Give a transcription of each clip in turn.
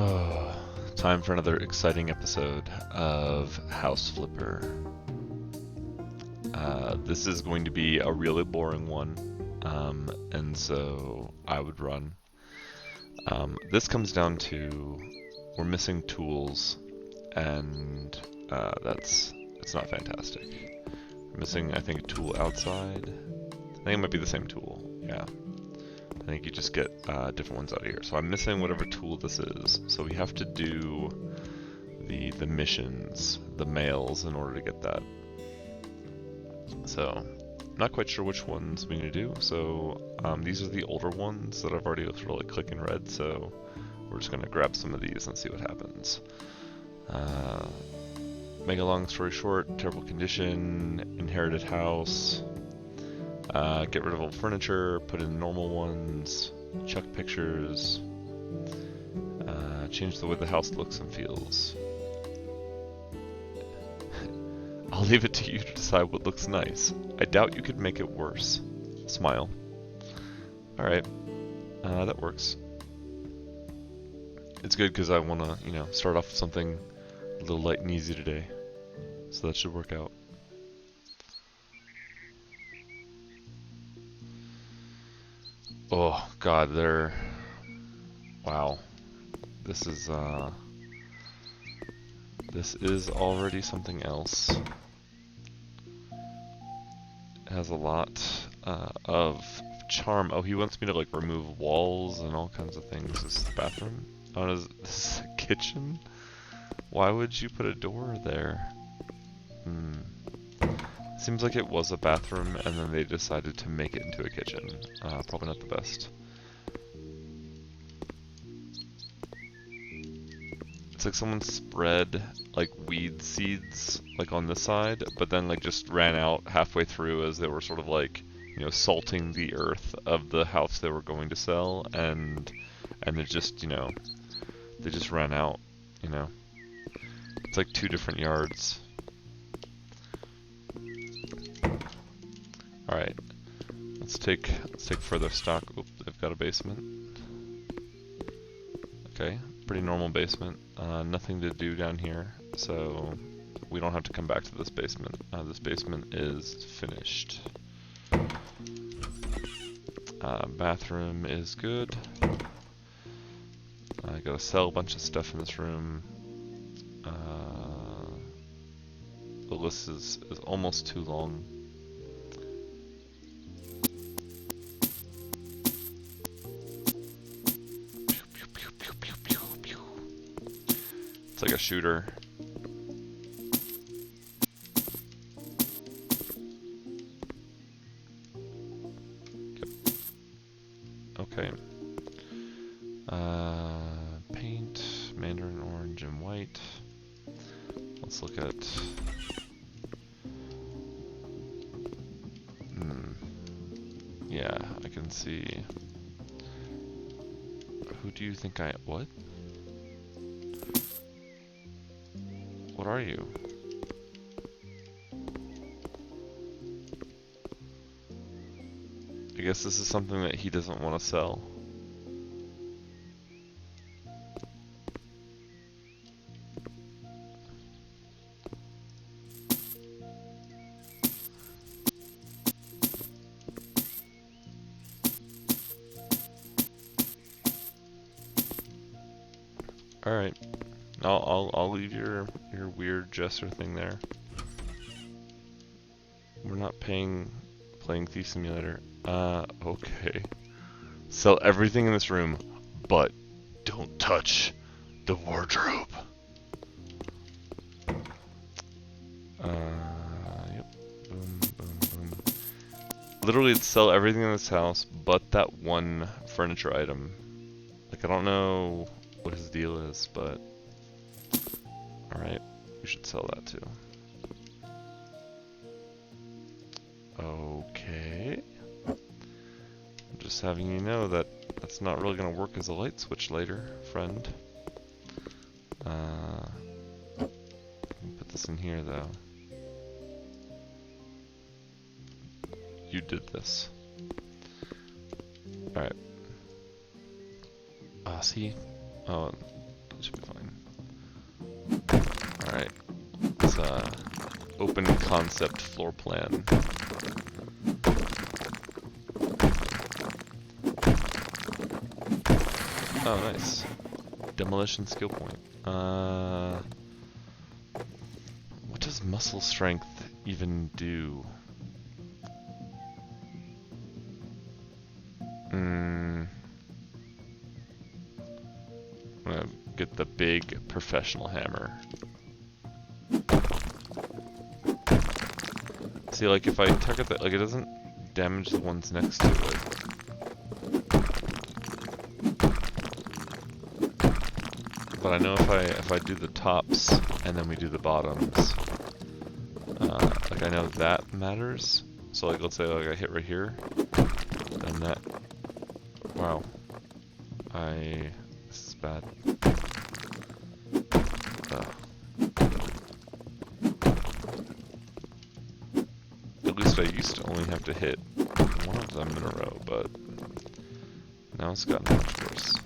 Oh, time for another exciting episode of House Flipper. This is going to be a really boring one, and so I would run. This comes down to we're missing tools, and it's not fantastic. We're missing, I think, a tool outside. I think it might be the same tool. Yeah. I think you just get different ones out of here. So I'm missing whatever tool this is. So we have to do the missions, the mails, in order to get that. So I'm not quite sure which ones we need to do. So these are the older ones that I've already sort of like click and read. So we're just gonna grab some of these and see what happens. Make a long story short, terrible condition, inherited house. Get rid of old furniture, put in normal ones, chuck pictures, change the way the house looks and feels. I'll leave it to you to decide what looks nice. I doubt you could make it worse. Smile. Alright, that works. It's good because I want to, start off with something a little light and easy today. So that should work out. Oh god, wow. This is already something else. It has a lot of charm. Oh, he wants me to like remove walls and all kinds of things. This is the bathroom. Oh, this is a kitchen? Why would you put a door there? Seems like it was a bathroom and then they decided to make it into a kitchen. Probably not the best. It's like someone spread like weed seeds like on this side, but then like just ran out halfway through as they were sort of like, salting the earth of the house they were going to sell, and it just, they just ran out, It's like two different yards. Alright, let's take further stock. Oop, they've got a basement. Okay, pretty normal basement. Nothing to do down here, so we don't have to come back to this basement. This basement is finished. Bathroom is good. I gotta sell a bunch of stuff in this room. The list is almost too long. It's like a shooter. Yep. Okay. Paint, mandarin orange and white. Let's look at... Yeah, I can see... Who do you think I... What? What are you? I guess this is something that he doesn't want to sell. Alright. I'll leave your weird dresser thing there. We're not playing Thief Simulator. Okay. Sell everything in this room, but don't touch the wardrobe. Yep. Boom, boom, boom. Literally, it's sell everything in this house, but that one furniture item. Like, I don't know what his deal is, but... Alright, we should sell that too. Okay. I'm just having you know that that's not really going to work as a light switch later, friend. Put this in here though. You did this. Alright. See? Oh, Alright, let's open concept floor plan. Oh, nice. Demolition skill point. What does muscle strength even do? I'm gonna get the big professional hammer. See, like if I target that, like it doesn't damage the ones next to it. But I know if I do the tops and then we do the bottoms, like I know that matters. So like let's say like I hit right here, then that. Wow, this is bad. At least I used to only have to hit one of them in a row, but now it's gotten much worse.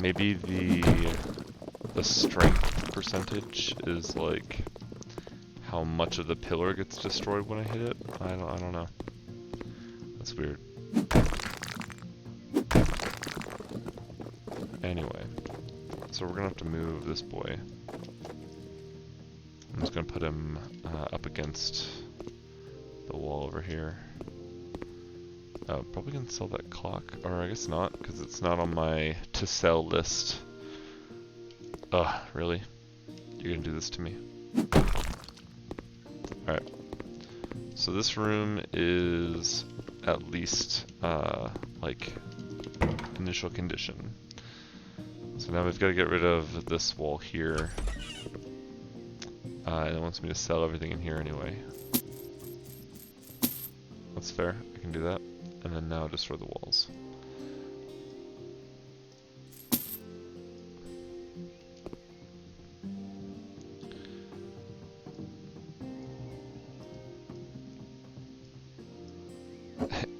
Maybe the strength percentage is like how much of the pillar gets destroyed when I hit it. I don't know. That's weird. Anyway, so we're gonna have to move this boy. I'm just gonna put him up against the wall over here. Oh, probably gonna sell that clock, or I guess not, because it's not on my to sell list. Ugh, really? You're gonna do this to me? Alright. So this room is at least, like, initial condition. So now we've got to get rid of this wall here. And it wants me to sell everything in here anyway. That's fair, I can do that. And then now destroy the walls.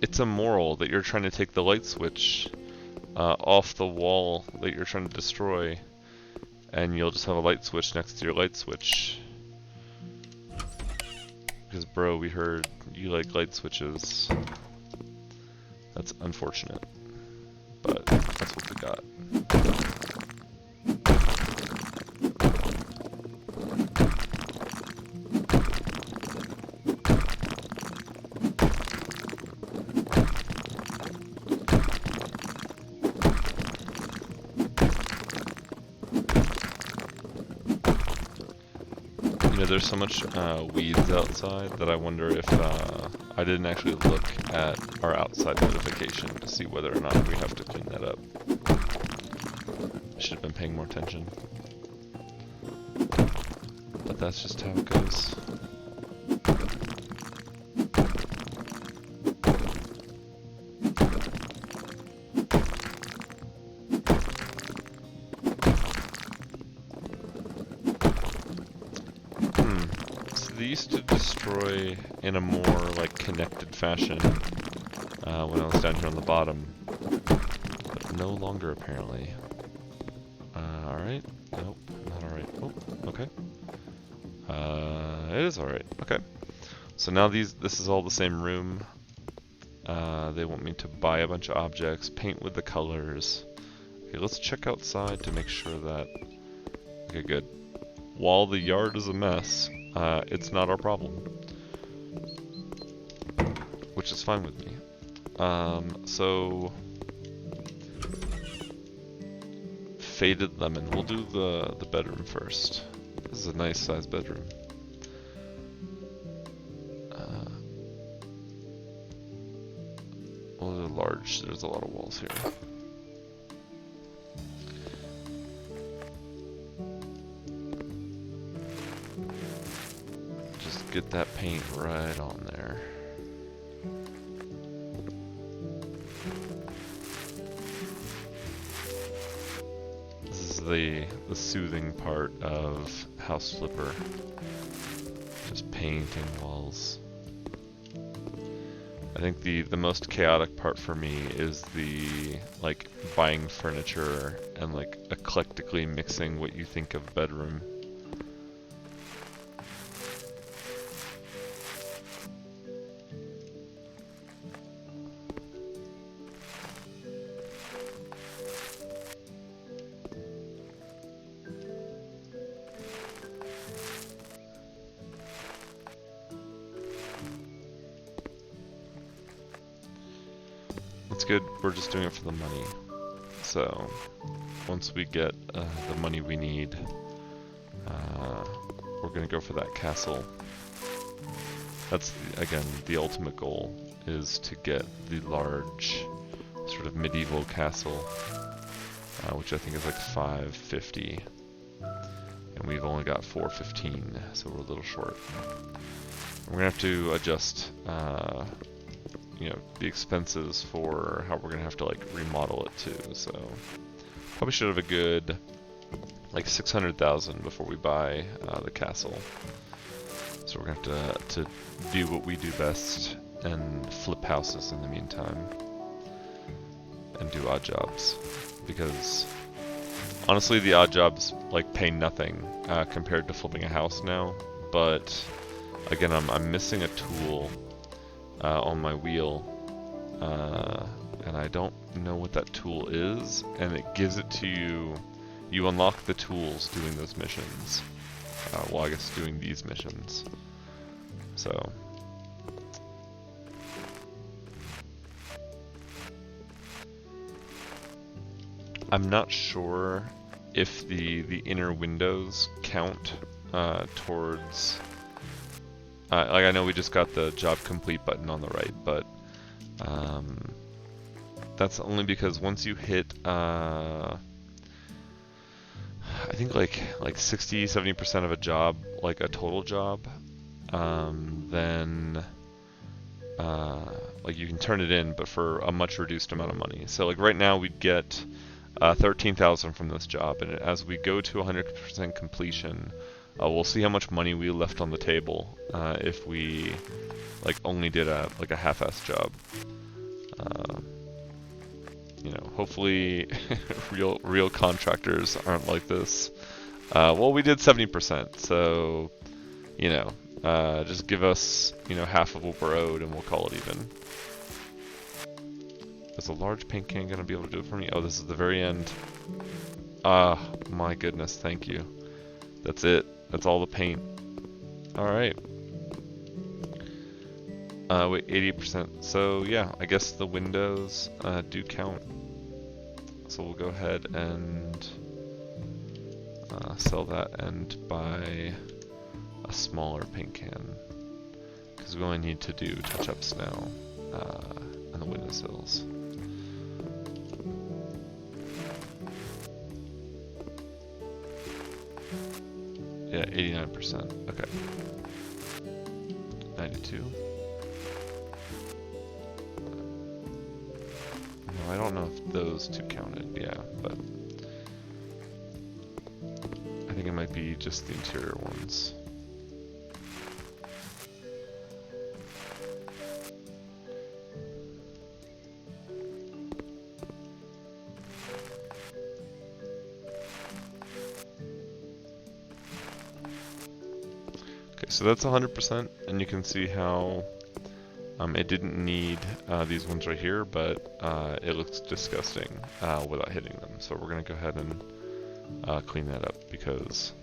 It's immoral that you're trying to take the light switch off the wall that you're trying to destroy, and you'll just have a light switch next to your light switch. Because bro, we heard you like light switches. That's unfortunate, but that's what we got. You know, there's so much weeds outside that I wonder if I didn't actually look at our outside notification to see whether or not we have to clean that up. I should have been paying more attention. But that's just how it goes. They used to destroy in a more like connected fashion when I was down here on the bottom, but no longer apparently. Alright, nope, not alright. Oh, okay. It is alright, okay. So now this is all the same room. They want me to buy a bunch of objects, paint with the colors. Okay, let's check outside to make sure that, okay, good. While the yard is a mess, it's not our problem, which is fine with me. So faded lemon. We'll do the bedroom first. This is a nice sized bedroom. Well, they're large. There's a lot of walls here. Get that paint right on there. This is the soothing part of House Flipper. Just painting walls. I think the most chaotic part for me is the like buying furniture and like eclectically mixing what you think of bedroom. It's good, we're just doing it for the money. So, once we get the money we need, we're gonna go for that castle. That's, again, the ultimate goal, is to get the large, sort of medieval castle, which I think is like 550. And we've only got 415, so we're a little short. We're gonna have to adjust you know, the expenses for how we're gonna have to like remodel it too. So probably should have a good like 600,000 before we buy the castle. So we're gonna have to do what we do best and flip houses in the meantime and do odd jobs, because honestly the odd jobs like pay nothing compared to flipping a house now. But again, I'm missing a tool on my wheel, and I don't know what that tool is, and it gives it to you. You unlock the tools doing those missions. Well, I guess doing these missions. So I'm not sure if the inner windows count towards. Like I know we just got the job complete button on the right, but that's only because once you hit I think like 60-70% of a job, like a total job, then like you can turn it in, but for a much reduced amount of money. So like right now we'd get 13,000 from this job, and as we go to 100% completion, we'll see how much money we left on the table if we like only did a half-ass job. You know, hopefully real contractors aren't like this. Well, we did 70%, so you know, just give us, you know, half of what we're owed and we'll call it even. Is a large paint can gonna be able to do it for me? Oh, this is the very end. Ah, my goodness, thank you. That's it. That's all the paint. Alright. Wait, 80%. So yeah, I guess the windows do count. So we'll go ahead and sell that and buy a smaller paint can, because we only need to do touch-ups now on the windowsills. Yeah, 89%. Okay. 92. No, I don't know if those two counted. Yeah, but I think it might be just the interior ones. Okay, so that's 100%, and you can see how it didn't need these ones right here, but it looks disgusting without hitting them. So we're going to go ahead and clean that up, because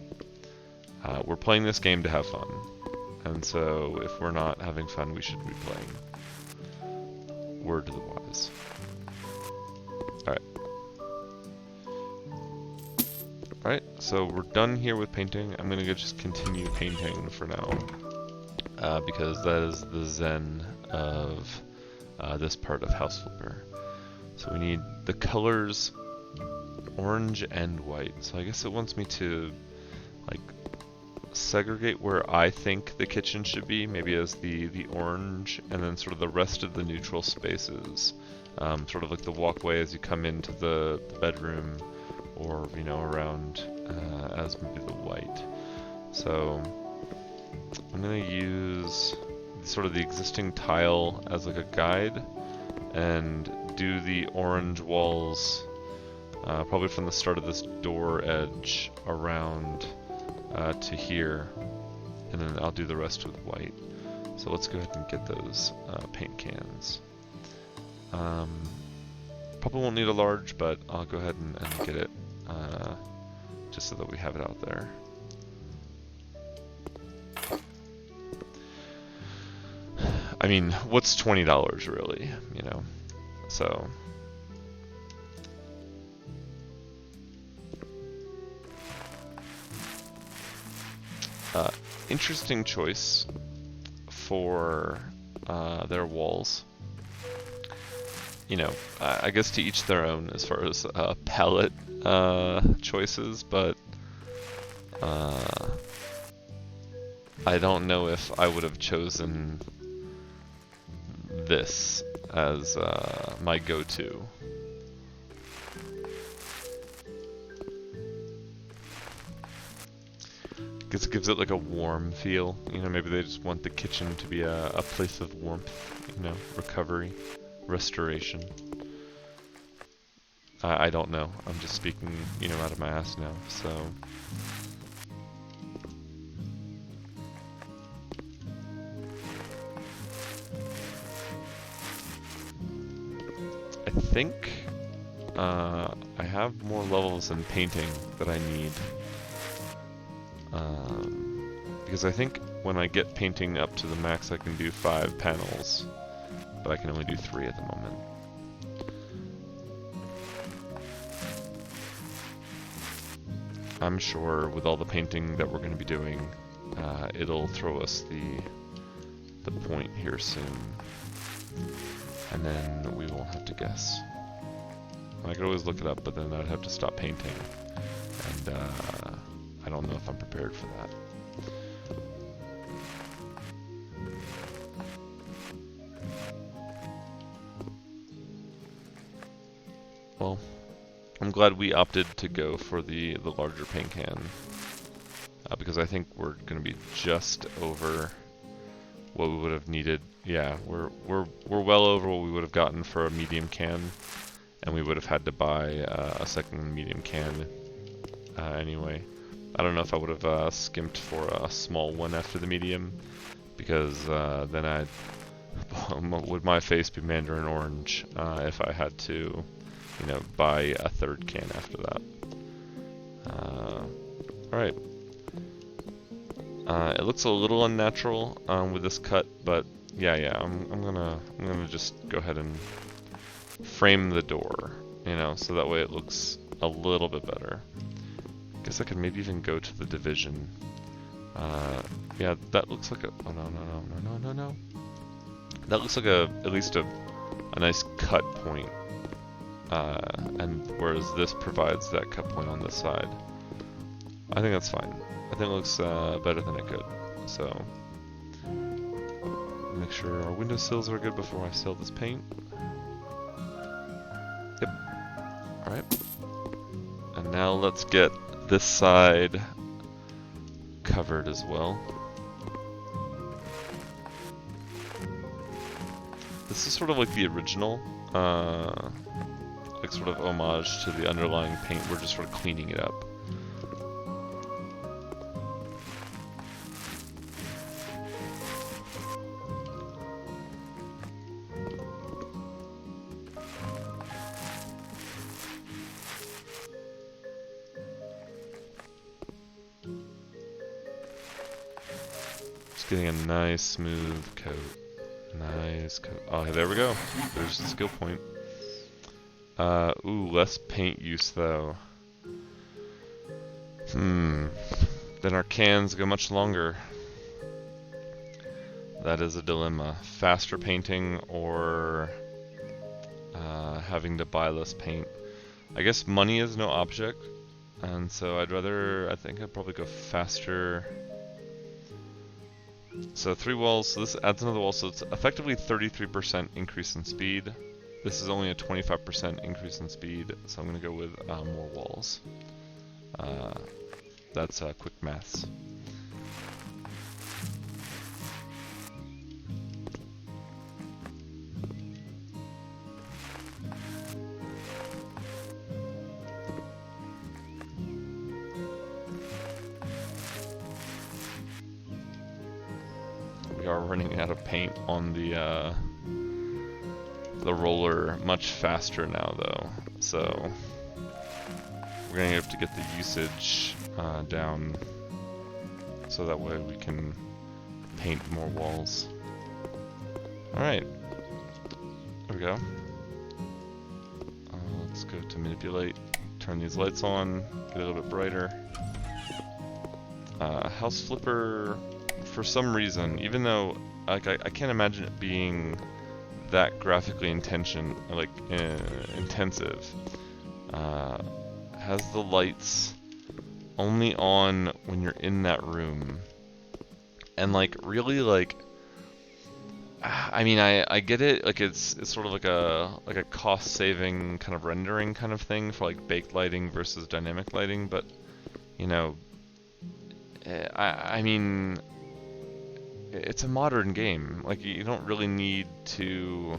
we're playing this game to have fun. And so if we're not having fun, we shouldn't be playing. Word to the wise. Alright. Alright, so we're done here with painting. I'm going to just continue painting for now, because that is the zen of this part of House Flipper. So we need the colors orange and white. So I guess it wants me to like segregate where I think the kitchen should be, maybe as the orange, and then sort of the rest of the neutral spaces, sort of like the walkway as you come into the bedroom, or you know, around as maybe the white. So I'm gonna use sort of the existing tile as like a guide and do the orange walls probably from the start of this door edge around to here, and then I'll do the rest with white. So let's go ahead and get those paint cans. Probably won't need a large, but I'll go ahead and get it just so that we have it out there. I mean, what's $20 really, you know? So interesting choice for their walls. You know, I guess to each their own as far as palette choices, but I don't know if I would have chosen this as my go-to. Guess it gives it like a warm feel. You know, maybe they just want the kitchen to be a place of warmth, you know, recovery, restoration. I don't know. I'm just speaking, you know, out of my ass now, so. I think I have more levels in painting that I need. Because I think when I get painting up to the max I can do 5 panels, but I can only do 3 at the moment. I'm sure with all the painting that we're going to be doing, it'll throw us the point here soon. And then we won't have to guess. I could always look it up, but then I'd have to stop painting. And I don't know if I'm prepared for that. Well, I'm glad we opted to go for the larger paint can. Because I think we're going to be just over what we would have needed. Yeah, we're well over what we would have gotten for a medium can, and we would have had to buy a second medium can anyway. I don't know if I would have skimped for a small one after the medium, because then would my face be mandarin orange if I had to, you know, buy a third can after that. All right. It looks a little unnatural with this cut, but yeah, I'm gonna just go ahead and frame the door, you know, so that way it looks a little bit better. Guess I could maybe even go to the division. Yeah, that looks like a, oh no. That looks like at least a nice cut point. And whereas this provides that cut point on this side. I think that's fine. I think it looks better than it could. So, make sure our windowsills are good before I seal this paint. Yep. Alright. And now let's get this side covered as well. This is sort of like the original, like sort of homage to the underlying paint. We're just sort of cleaning it up. Getting a nice smooth coat. Nice coat. Oh, there we go. There's the skill point. Ooh, less paint use though. Then our cans go much longer. That is a dilemma. Faster painting or having to buy less paint. I guess money is no object, and so I think I'd probably go faster. So 3 walls, so this adds another wall, so it's effectively 33% increase in speed. This is only a 25% increase in speed, so I'm going to go with more walls. That's quick maths. are running out of paint on the roller much faster now, though. So we're gonna have to get the usage down, so that way we can paint more walls. All right, there we go. Let's go to manipulate. Turn these lights on. Get a little bit brighter. House flipper, for some reason, even though like I can't imagine it being that graphically intensive, has the lights only on when you're in that room, and like really like, I mean I get it, like it's sort of like a cost saving kind of rendering kind of thing for like baked lighting versus dynamic lighting, but you know, I mean, it's a modern game. Like you don't really need to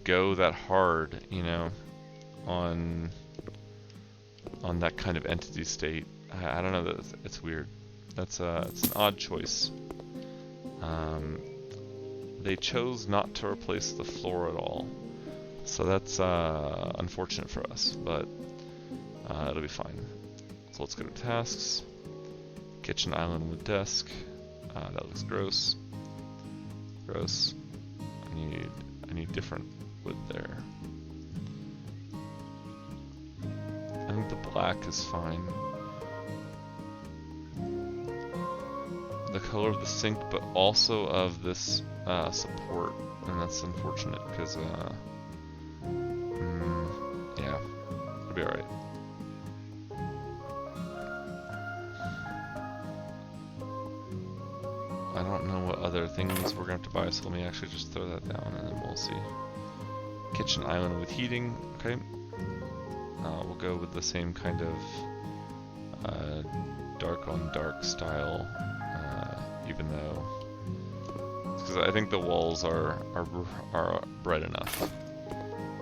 go that hard, you know, on that kind of entity state. I don't know, it's weird. It's an odd choice. They chose not to replace the floor at all, so that's unfortunate for us, but it'll be fine. So let's go to tasks. Kitchen island with desk. That looks gross. Gross. I need different wood there. I think the black is fine. The color of the sink, but also of this support, and that's unfortunate because yeah, it'll be alright. I don't know what other things we're gonna have to buy, so let me actually just throw that down and then we'll see. Kitchen island with heating, okay. We'll go with the same kind of dark on dark style, even though, because I think the walls are bright enough.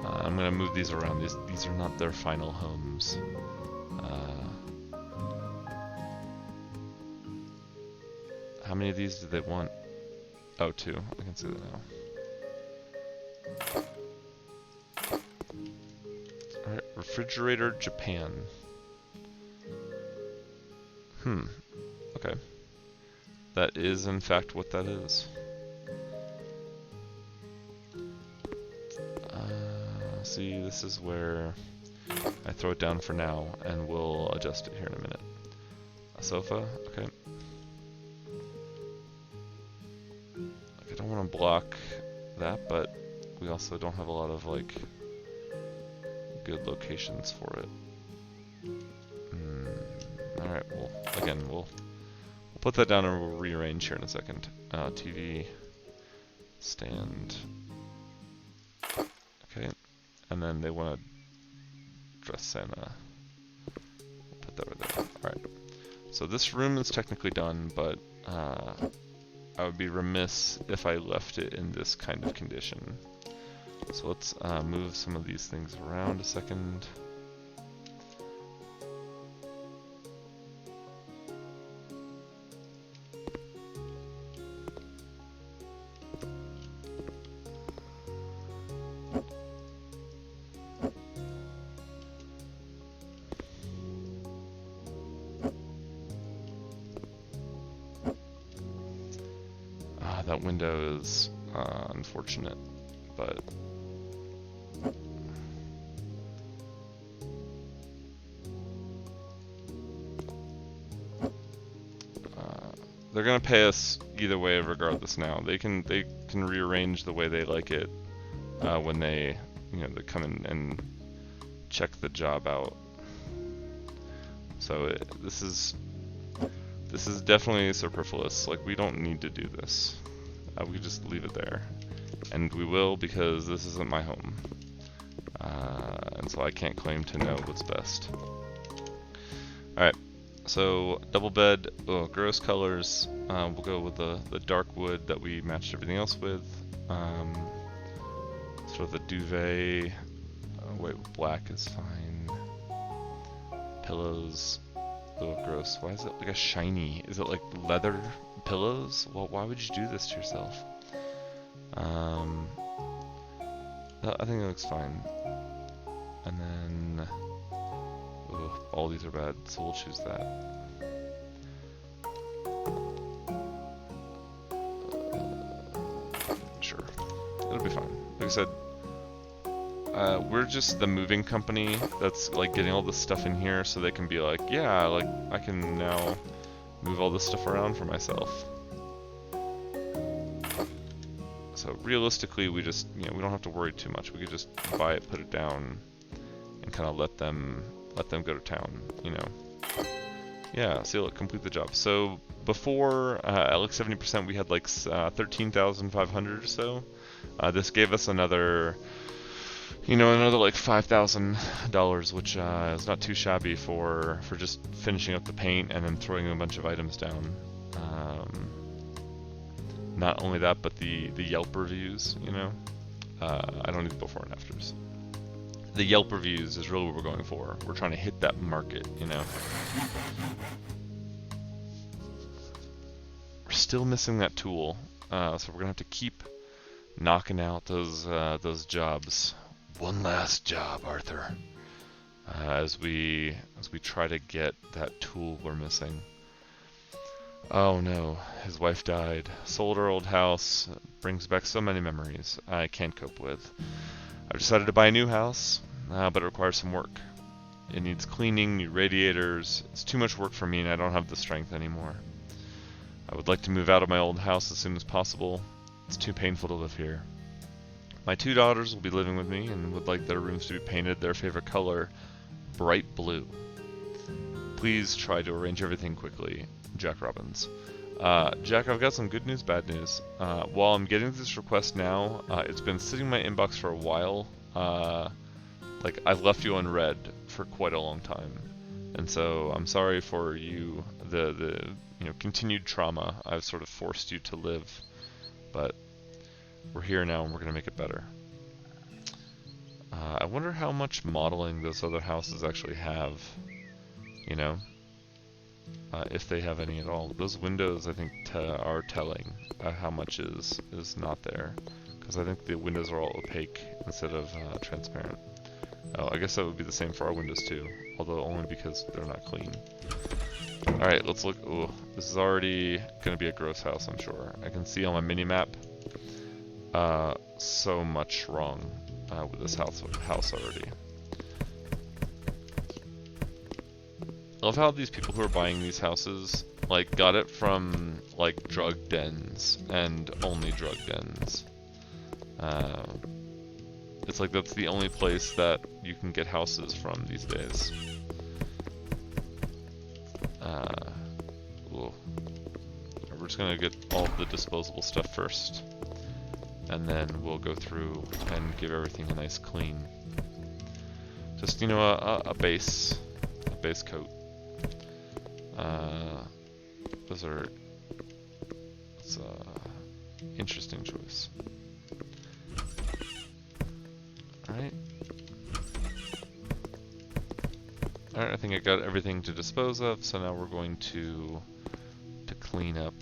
I'm gonna move these around. These are not their final homes. How many of these do they want? Oh, 2. I can see that now. Alright, refrigerator, Japan. Okay. That is, in fact, what that is. See, this is where I throw it down for now, and we'll adjust it here in a minute. A sofa, okay. I don't want to block that, but we also don't have a lot of like good locations for it. Alright, well, again, we'll put that down and we'll rearrange here in a second. TV stand. Okay, and then they want to dress Santa. Put that right there. Alright, so this room is technically done, but I would be remiss if I left it in this kind of condition. So let's move some of these things around a second. That window is unfortunate, but they're gonna pay us either way, regardless. Now they can rearrange the way they like it when they they come in and check the job out. So this is definitely superfluous. Like, we don't need to do this. We could just leave it there, and we will, because this isn't my home, and so I can't claim to know what's best. Alright, so double bed, gross colors. We'll go with the dark wood that we matched everything else with. Sort of the duvet. Black is fine. Pillows. Gross. Why is it like a shiny? Is it like leather pillows? Well, why would you do this to yourself? I think it looks fine. And then, ugh, all these are bad, so we'll choose that. Sure, it'll be fine. Like I said, we're just the moving company that's like getting all this stuff in here, so they can be like, yeah, like I can now move all this stuff around for myself. So realistically, we just, we don't have to worry too much. We could just buy it, put it down, and kind of let them go to town, Yeah, so look, complete the job. So before, at like 70%, we had like 13,500 or so. This gave us another, another like $5,000, which is not too shabby for just finishing up the paint and then throwing a bunch of items down. Not only that, but the Yelp reviews, I don't need the before and afters. The Yelp reviews is really what we're going for. We're trying to hit that market, We're still missing that tool, so we're gonna have to keep knocking out those jobs. One last job, Arthur. As we try to get that tool we're missing. Oh no, his wife died. Sold our old house. Brings back so many memories I can't cope with. I've decided to buy a new house, but it requires some work. It needs cleaning, new radiators. It's too much work for me and I don't have the strength anymore. I would like to move out of my old house as soon as possible. It's too painful to live here. My 2 daughters will be living with me and would like their rooms to be painted their favorite color, bright blue. Please try to arrange everything quickly. Jack Robbins. Jack, I've got some good news, bad news. While I'm getting this request now, it's been sitting in my inbox for a while. Like, I've left you unread for quite a long time. And so, I'm sorry for you, the continued trauma I've sort of forced you to live. But, we're here now and we're gonna make it better. I wonder how much modeling those other houses actually have, if they have any at all. Those windows, I think, are telling how much is not there, because I think the windows are all opaque instead of transparent. Oh, I guess that would be the same for our windows too, although only because they're not clean. Alright, let's look. Ooh, this is already going to be a gross house, I'm sure. I can see on my mini-map so much wrong with this house already. I love how these people who are buying these houses, like, got it from, like, drug dens, and only drug dens. It's like that's the only place that you can get houses from these days. We're just gonna get all of the disposable stuff first, and then we'll go through and give everything a nice clean. Just, a base coat. It's a interesting choice. Alright. Alright, I think I got everything to dispose of, so now we're going to clean up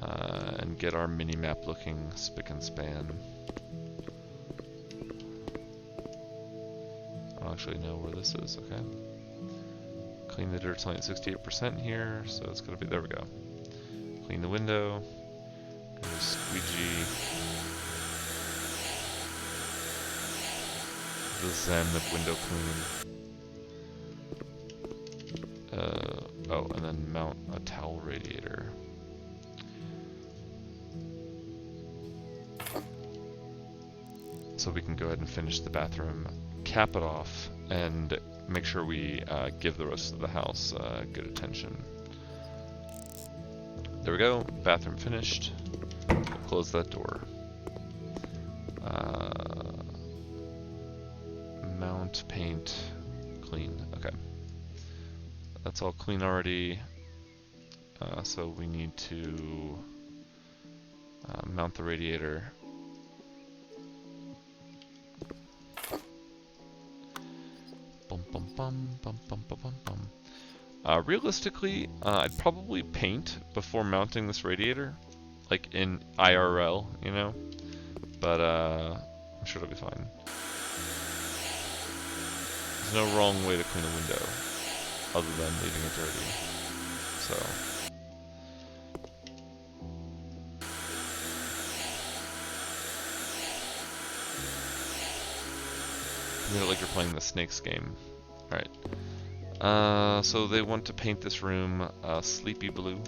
and get our mini-map looking spick and span. I don't actually know where this is, okay. Clean the dirt, it's only at 68% here, so it's gonna be, there we go. Clean the window, squeegee the zen of window clean. Oh, and then mount a towel radiator. So we can go ahead and finish the bathroom, cap it off, and make sure we give the rest of the house good attention. There we go, bathroom finished. We'll close that door. Mount, paint, clean. Okay. That's all clean already. So we need to mount the radiator. Bum bum bum bum bum bum bum bum. Realistically, I'd probably paint before mounting this radiator, like in IRL, you know? But I'm sure it'll be fine. There's no wrong way to clean a window, other than leaving it dirty. So. You know, like you're playing the snakes game. Alright. So they want to paint this room sleepy blue.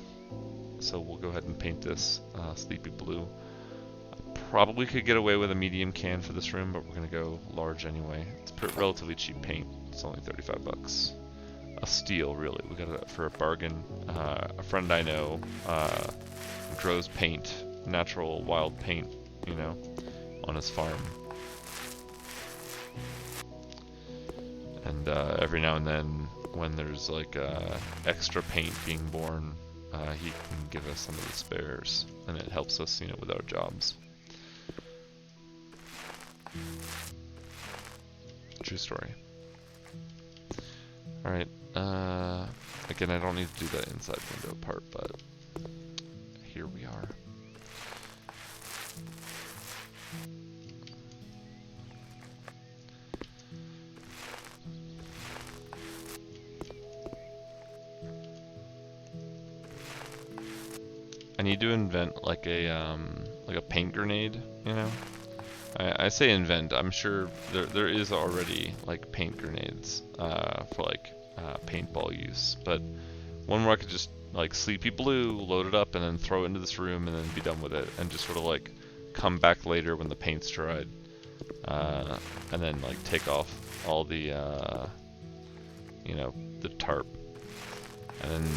So we'll go ahead and paint this sleepy blue. Probably could get away with a medium can for this room, but we're going to go large anyway. It's relatively cheap paint. It's only 35 bucks. A steal, really. We got it for a bargain. A friend I know grows paint, natural wild paint, you know, on his farm. And every now and then, when there's like extra paint being born, he can give us some of the spares, and it helps us, you know, with our jobs. True story. Alright, again, I don't need to do that inside window part, but here we are. I need to invent like a paint grenade, you know? I say invent, I'm sure there is already like paint grenades for like paintball use, but one where I could just like sleepy blue, load it up, and then throw it into this room and then be done with it, and just sort of like come back later when the paint's dried, and then like take off all the you know, the tarp, and then,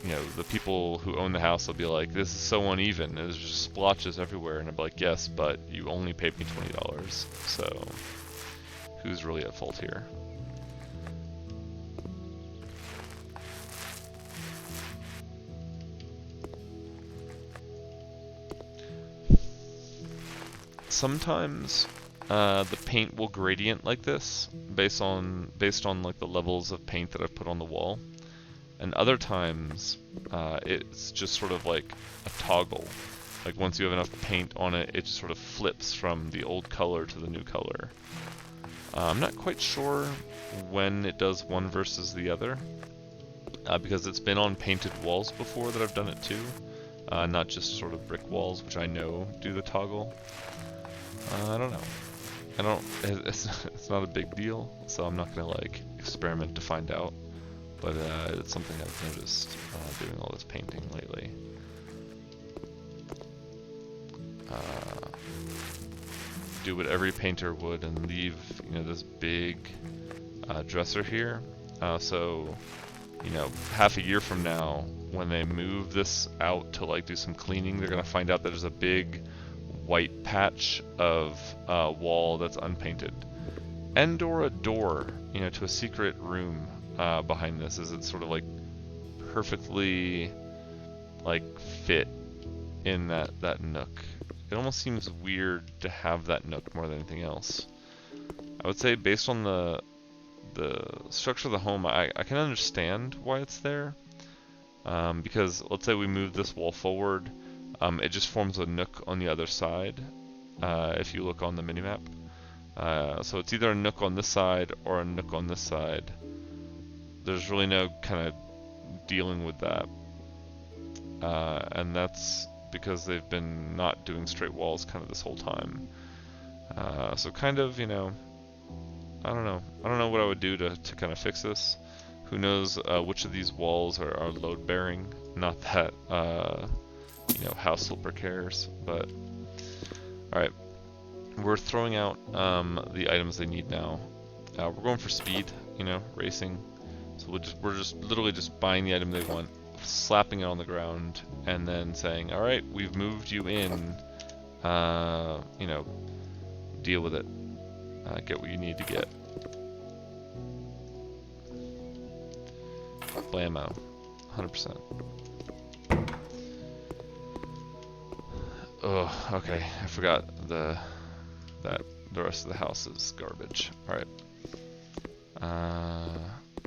you know, the people who own the house will be like, this is so uneven, there's just splotches everywhere, and I'll be like, yes, but you only paid me $20, so who's really at fault here? Sometimes the paint will gradient like this based on like the levels of paint that I've put on the wall. And other times, it's just sort of like a toggle. Like once you have enough paint on it, it just sort of flips from the old color to the new color. I'm not quite sure when it does one versus the other, because it's been on painted walls before that I've done it too, not just sort of brick walls, which I know do the toggle. I don't know. It's not a big deal, so I'm not gonna like experiment to find out. But it's something I've noticed doing all this painting lately. Do what every painter would and leave, you know, this big dresser here. So, you know, half a year from now, when they move this out to like do some cleaning, they're gonna find out that there's a big white patch of wall that's unpainted, and/or a door, you know, to a secret room. Behind this is it's sort of like perfectly like fit in that nook. It almost seems weird to have that nook more than anything else. I would say based on the structure of the home, I can understand why it's there, because let's say we move this wall forward, it just forms a nook on the other side if you look on the minimap. So it's either a nook on this side or a nook on this side. There's really no kind of dealing with that, and that's because they've been not doing straight walls kind of this whole time. So kind of, you know, I don't know what I would do to kind of fix this. Who knows which of these walls are load bearing? Not that you know, house flipper cares, but all right, we're throwing out the items they need now. We're going for speed, you know, racing. So we're just literally just buying the item they want, slapping it on the ground, and then saying, all right, we've moved you in, you know, deal with it, get what you need to get. Blammo, 100%. Oh, okay, I forgot the rest of the house is garbage. All right.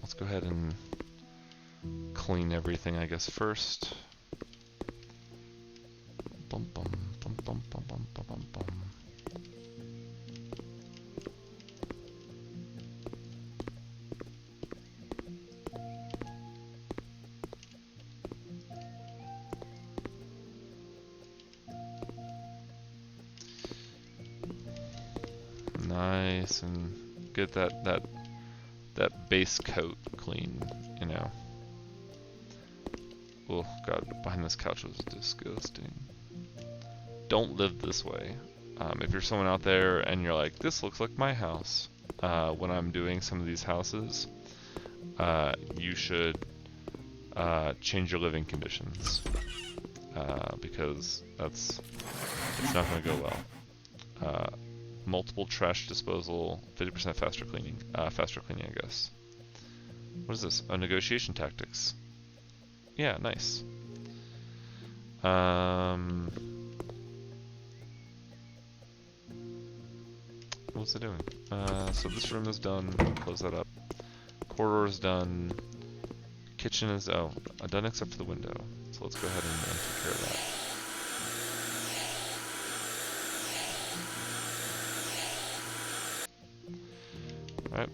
Let's go ahead and clean everything, I guess, first. Bum, bum, bum, bum, bum, bum, bum, bum, bum. Nice, and get that base coat clean, you know. Oh god, behind this couch was disgusting. Don't live this way. If you're someone out there and you're like, this looks like my house, when I'm doing some of these houses, you should change your living conditions, because it's not going to go well. Multiple trash disposal, 50% faster cleaning, I guess. What is this? Oh, negotiation tactics. Yeah, nice. What's it doing? So this room is done. Close that up. Corridor is done. Kitchen is done except for the window. So let's go ahead and take care of that.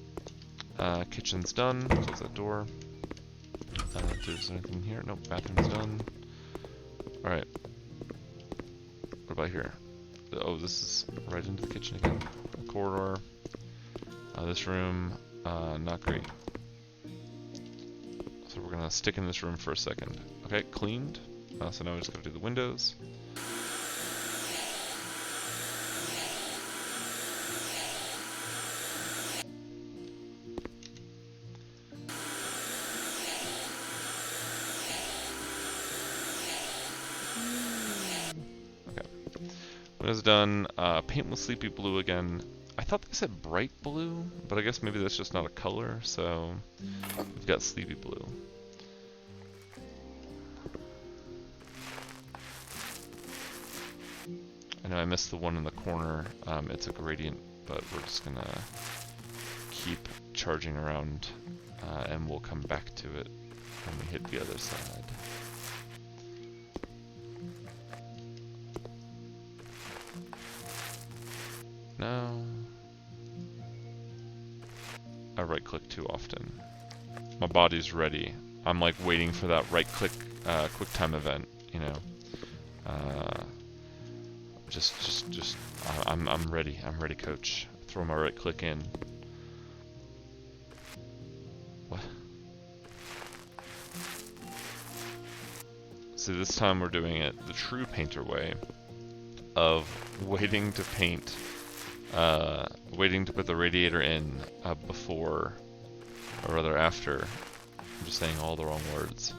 Alright. Kitchen's done. Close that door. If there's anything here. Nope. Bathroom's done. Alright. What about here? Oh, this is right into the kitchen again. Corridor. This room, not great. So we're gonna stick in this room for a second. Okay, cleaned. So now we just gotta do the windows. Okay. Windows done. Paint with sleepy blue again. I thought they said bright blue, but I guess maybe that's just not a color, so we've got sleepy blue. I know I missed the one in the corner. It's a gradient, but we're just gonna keep charging around, and we'll come back to it when we hit the other side. No. I right click too often. My body's ready. I'm like waiting for that right click quick time event, you know. I'm ready. I'm ready, coach. Throw my right click in. What? See, this time we're doing it the true painter way of waiting to paint. Waiting to put the radiator in before, or rather after. I'm just saying all the wrong words.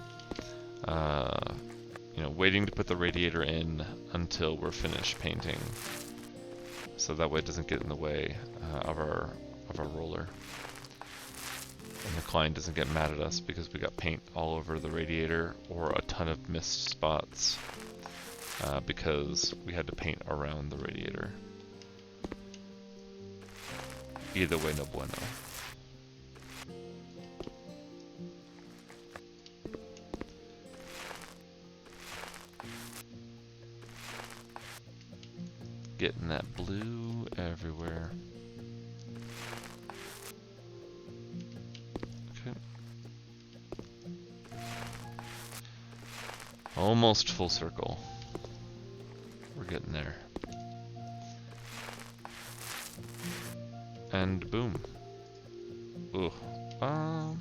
You know, waiting to put the radiator in until we're finished painting, so that way it doesn't get in the way of our roller, and the client doesn't get mad at us because we got paint all over the radiator or a ton of missed spots because we had to paint around the radiator. Either way, no bueno. Getting that blue everywhere. Okay. Almost full circle. We're getting there. And boom. Ugh. I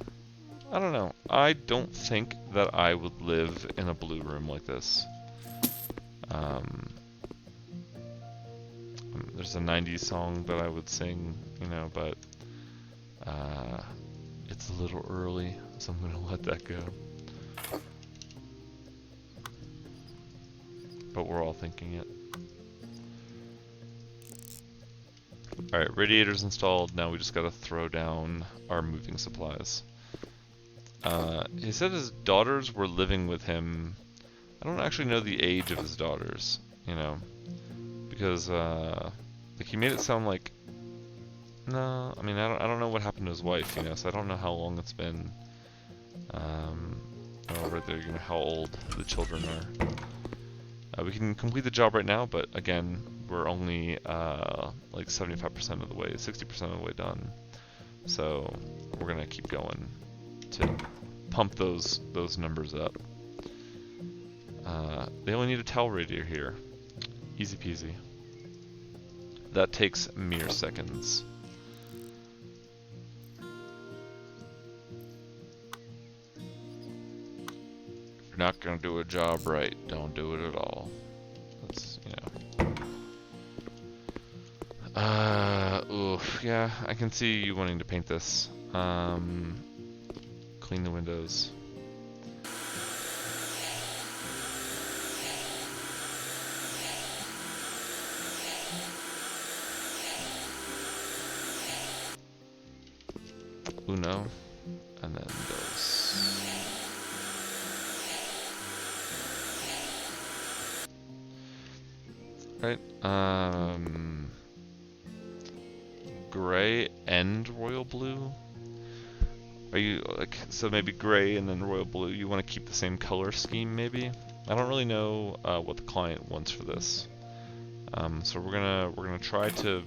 don't know. I don't think that I would live in a blue room like this. There's a 90s song that I would sing, you know, but it's a little early, so I'm gonna let that go. But we're all thinking it. Alright, radiator's installed, now we just gotta throw down our moving supplies. He said his daughters were living with him. I don't actually know the age of his daughters, you know, because like he made it sound like, no, I mean I don't know what happened to his wife, you know, so I don't know how long it's been. Oh, right there, you know how old the children are. We can complete the job right now, but again, we're only like 75% of the way, 60% of the way done. So we're gonna keep going to pump those numbers up. They only need a towel radiator here. Easy peasy. That takes mere seconds. If you're not gonna do a job right, don't do it at all. That's, you know. Oof, yeah, I can see you wanting to paint this. Clean the windows. Uno, and then dos. Right, gray and royal blue? Are you, like, so maybe gray and then royal blue, you want to keep the same color scheme maybe? I don't really know what the client wants for this. So we're gonna try to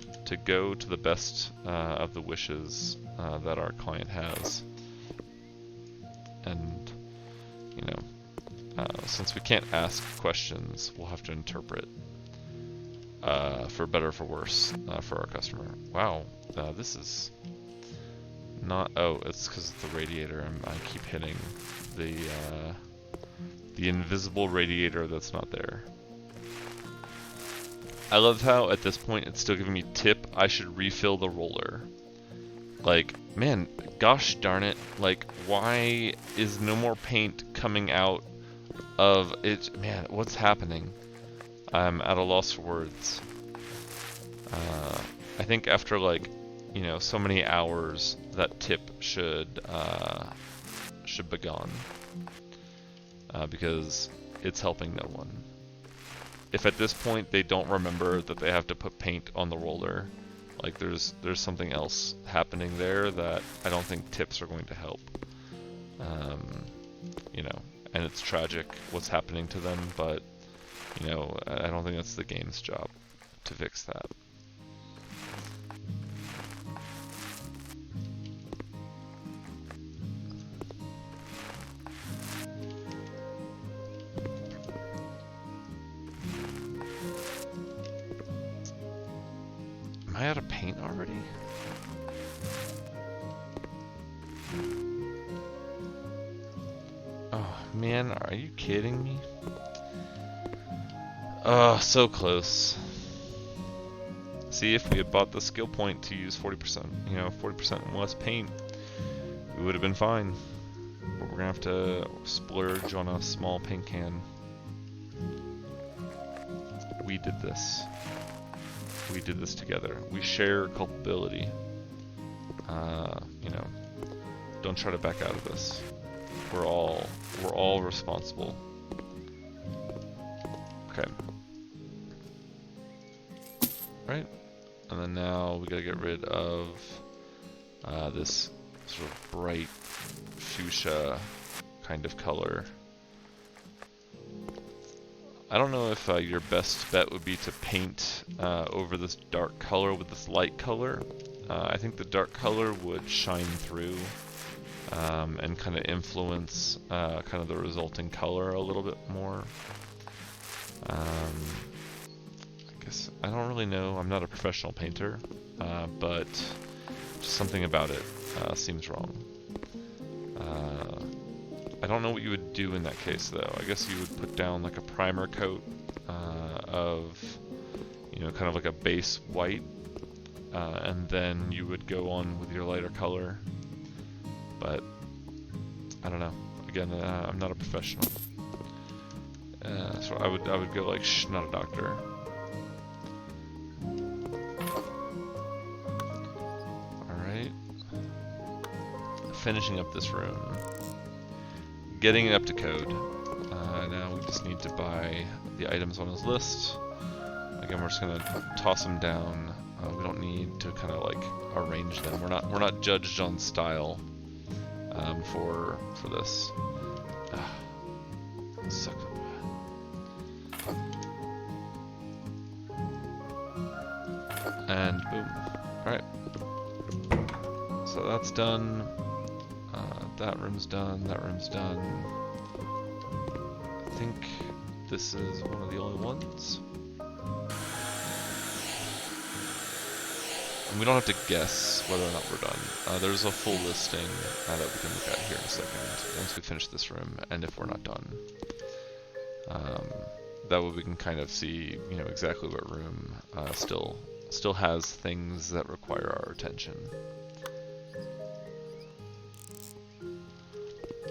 go to the best of the wishes that our client has, and you know, since we can't ask questions, we'll have to interpret for better or for worse for our customer. Wow, this is not. Oh, it's because of the radiator. I keep hitting the invisible radiator that's not there. I love how at this point it's still giving me tip I should refill the roller. Like, man, gosh darn it. Like, why is no more paint coming out of it? Man, what's happening? I'm at a loss for words. I think after, like, you know, so many hours, that tip should be gone. Because it's helping no one. If at this point they don't remember that they have to put paint on the roller, like there's something else happening there that I don't think tips are going to help. You know, and it's tragic what's happening to them, but you know, I don't think that's the game's job to fix that. Am I out of paint already? Oh man, are you kidding me? Oh, so close. See, if we had bought the skill point to use 40%, you know, 40% less paint, we would have been fine. But we're gonna have to splurge on a small paint can. We did this. We did this together. We share culpability. You know, don't try to back out of this. We're all responsible. Okay. Right. And then now we gotta get rid of this sort of bright fuchsia kind of color. I don't know if your best bet would be to paint over this dark color with this light color. I think the dark color would shine through and kind of influence kind of the resulting color a little bit more. I guess I don't really know. I'm not a professional painter, but just something about it seems wrong. I don't know what you would do in that case, though. I guess you would put down like a primer coat of, you know, kind of like a base white, and then you would go on with your lighter color. But I don't know. Again, I'm not a professional, so I would go like shh, not a doctor. All right, finishing up this room. Getting it up to code. Now we just need to buy the items on his list. Again, we're just gonna toss them down. We don't need to kind of like arrange them. We're not judged on style for this. Suck. And boom. Alright. So that's done. That room's done. That room's done. I think this is one of the only ones. And we don't have to guess whether or not we're done. There's a full listing that we can look at here in a second once we finish this room, and if we're not done. That way we can kind of see, you know, exactly what room still has things that require our attention.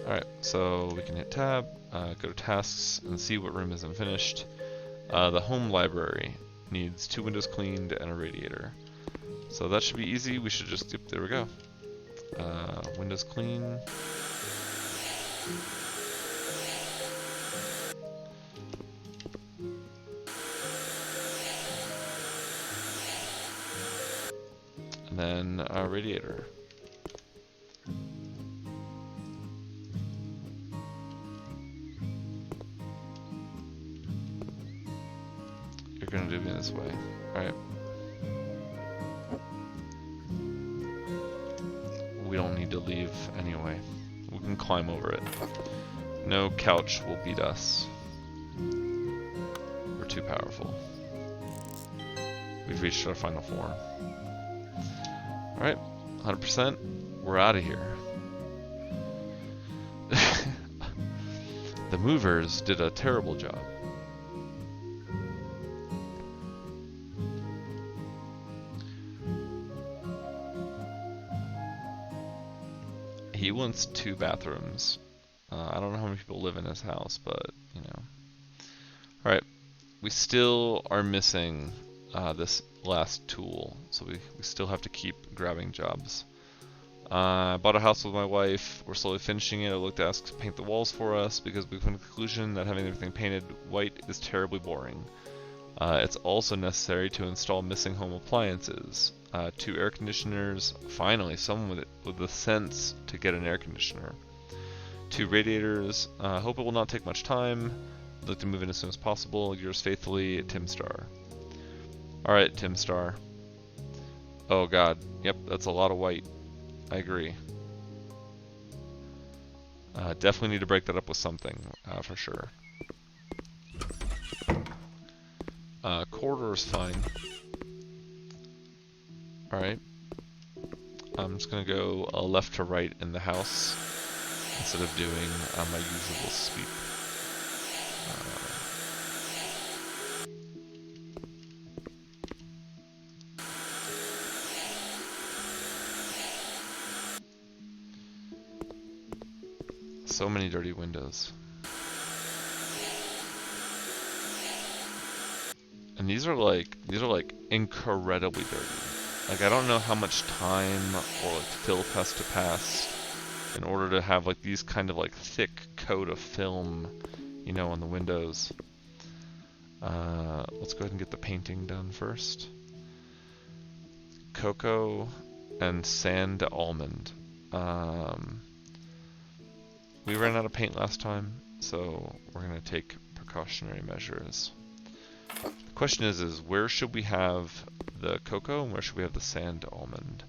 Alright, so we can hit tab, go to tasks, and see what room is unfinished. The home library needs 2 windows cleaned and a radiator. So that should be easy. We should just, yep, there we go. Windows clean. And then radiator. You're gonna do it this way. Alright. We don't need to leave anyway. We can climb over it. No couch will beat us. We're too powerful. We've reached our final form. Alright, 100%. We're out of here. The movers did a terrible job. He wants 2 bathrooms. I don't know how many people live in his house, but, you know. Alright, we still are missing this last tool, so we still have to keep grabbing jobs. I bought a house with my wife. We're slowly finishing it. I looked to ask to paint the walls for us because we've come to the conclusion that having everything painted white is terribly boring. It's also necessary to install missing home appliances. 2 air conditioners, finally someone with the sense to get an air conditioner. 2 radiators, hope it will not take much time. I'd like to move in as soon as possible. Yours faithfully, Tim Star. Alright, Tim Star. Oh god, yep, that's a lot of white. I agree. Definitely need to break that up with something, for sure. Corridor is fine. Alright. I'm just gonna go left to right in the house instead of doing my usual sweep. So many dirty windows. And these are like incredibly dirty. Like, I don't know how much time or like filth has to pass in order to have like these kind of like thick coat of film, you know, on the windows. Let's go ahead and get the painting done first. Cocoa and sand almond. We ran out of paint last time, so we're gonna take precautionary measures. The question is where should we have the cocoa and where should we have the sand almond?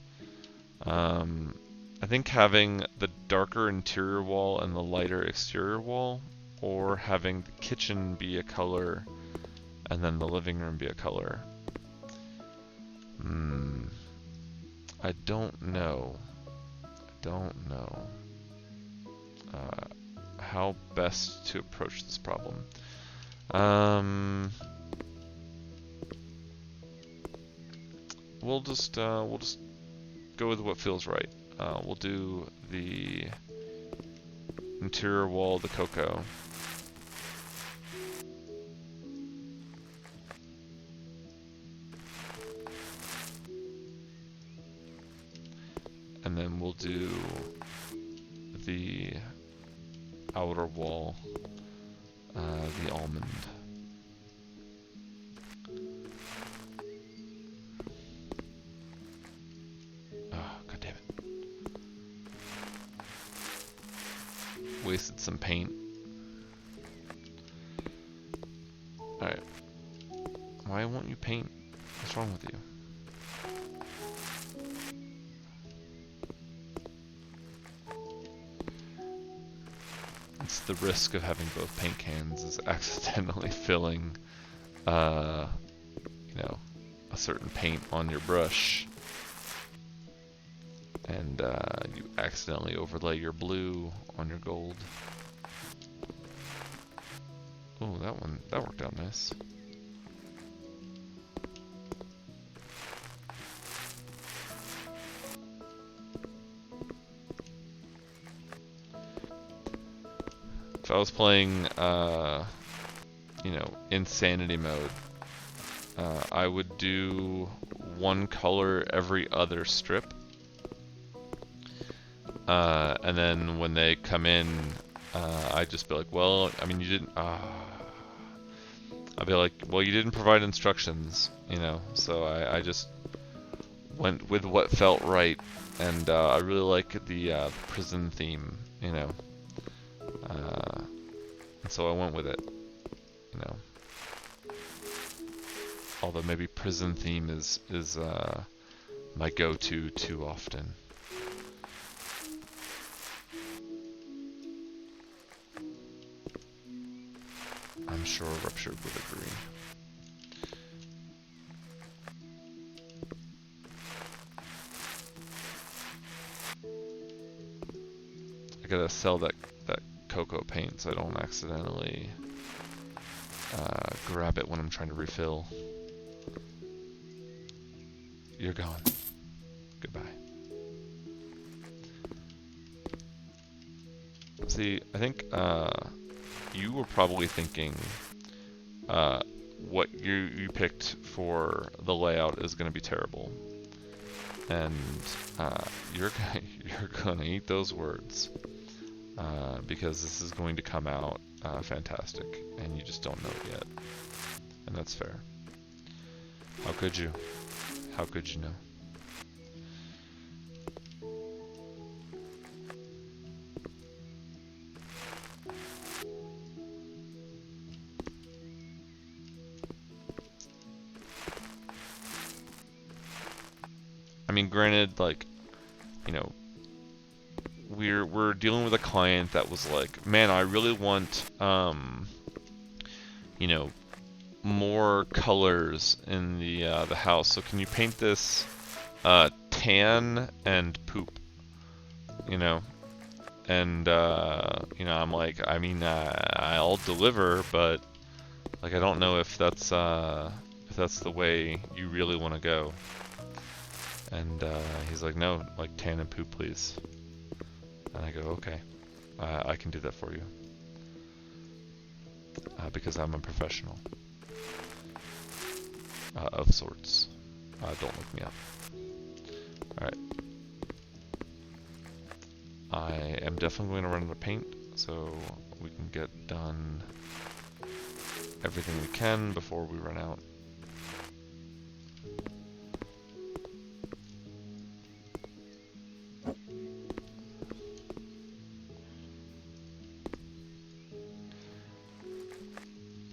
I think having the darker interior wall and the lighter exterior wall, or having the kitchen be a color and then the living room be a color. I don't know. How best to approach this problem. We'll just go with what feels right. We'll do the interior wall, the cocoa. And then we'll do the outer wall, the almond. Oh, god damn it. Wasted some paint. won't you paint? What's wrong with you? It's the risk of having both paint cans is accidentally filling, you know, a certain paint on your brush. And you accidentally overlay your blue on your gold. Oh, that worked out nice. If I was playing, you know, insanity mode, I would do one color every other strip. And then when they come in, I'd just be like, well, I mean, you didn't, I'd be like, well, you didn't provide instructions, you know, so I just went with what felt right, and I really like the prison theme, you know, and so I went with it, you know, although maybe prison theme is my go-to too often. I'm sure Ruptured would agree. I gotta sell that cocoa paint so I don't accidentally grab it when I'm trying to refill. You're gone. Goodbye. See, I think you were probably thinking what you picked for the layout is going to be terrible, and you're gonna eat those words because this is going to come out fantastic, and you just don't know it yet, and that's fair. How could you? How could you know? I mean, granted, like, you know, we're dealing with a client that was like, man, I really want, you know, more colors in the house. So can you paint this tan and poop? You know, and you know, I'm like, I mean, I'll deliver, but like, I don't know if that's the way you really want to go. And he's like, no, like tan and poop, please. And I go, okay, I can do that for you. Because I'm a professional. Of sorts. Don't look me up. Alright. I am definitely going to run out of paint, so we can get done everything we can before we run out.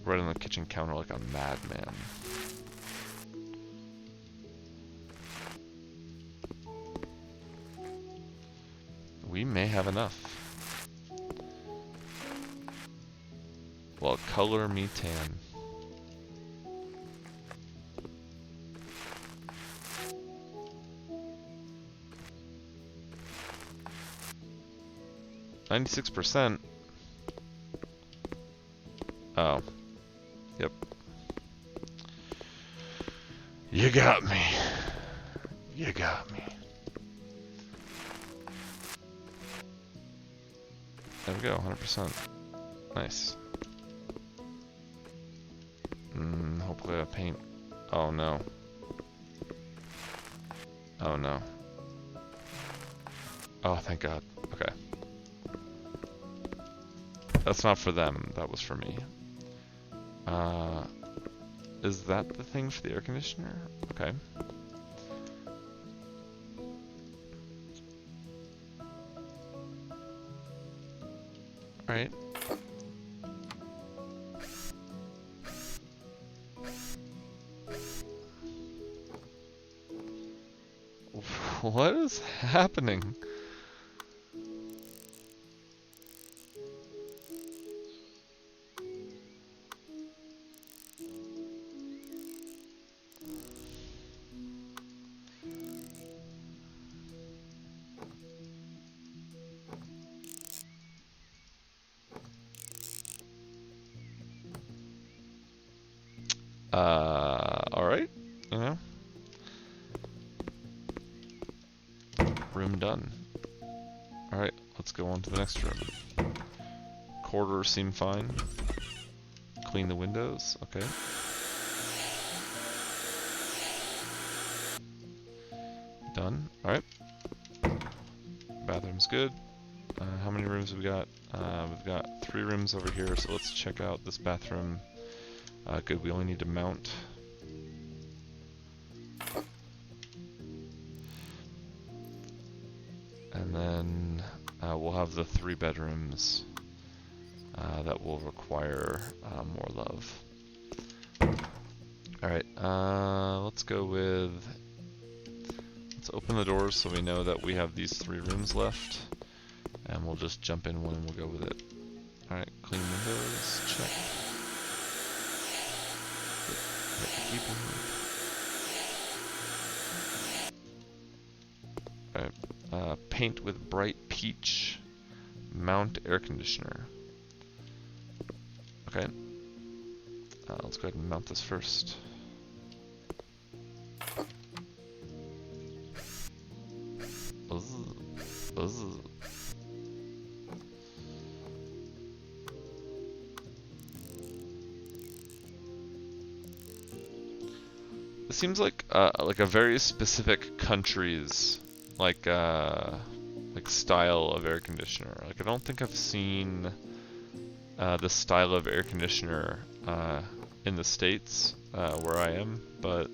Right on the kitchen counter like a madman. We may have enough. Well, color me tan. %. Oh. Yep. You got me. You got me. There we go, 100%. Nice. Hopefully I paint. Oh no. Oh no. Oh, thank God. Okay. That's not for them, that was for me. Is that the thing for the air conditioner? Okay. Alright. What is happening? Alright, you know. Room done. Alright, let's go on to the next room. Corridors seem fine. Clean the windows, okay. Done, alright. Bathroom's good. How many rooms have we got? We've got 3 rooms over here, so let's check out this bathroom. Good, we only need to mount. And then we'll have the 3 bedrooms that will require more love. Alright, let's go with... Let's open the doors so we know that we have these 3 rooms left. And we'll just jump in one and we'll go with it. Alright, clean windows, check. Alright, paint with bright peach. Mount air conditioner. Okay. Let's go ahead and mount this first. It seems like a very specific country's like style of air conditioner. Like I don't think I've seen this style of air conditioner in the States where I am, but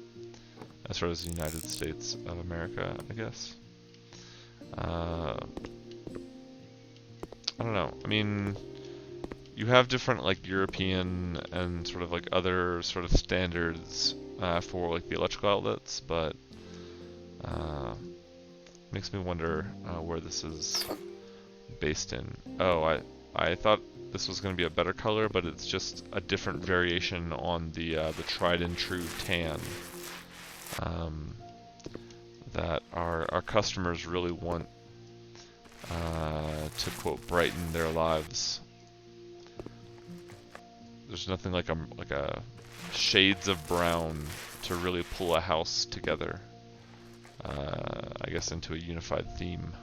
as far as the United States of America, I guess. I don't know. I mean, you have different like European and sort of like other sort of standards for like the electrical outlets, but makes me wonder where this is based in. Oh, I thought this was going to be a better color, but it's just a different variation on the tried and true tan that our customers really want to quote brighten their lives. There's nothing like a shades of brown to really pull a house together. I guess into a unified theme.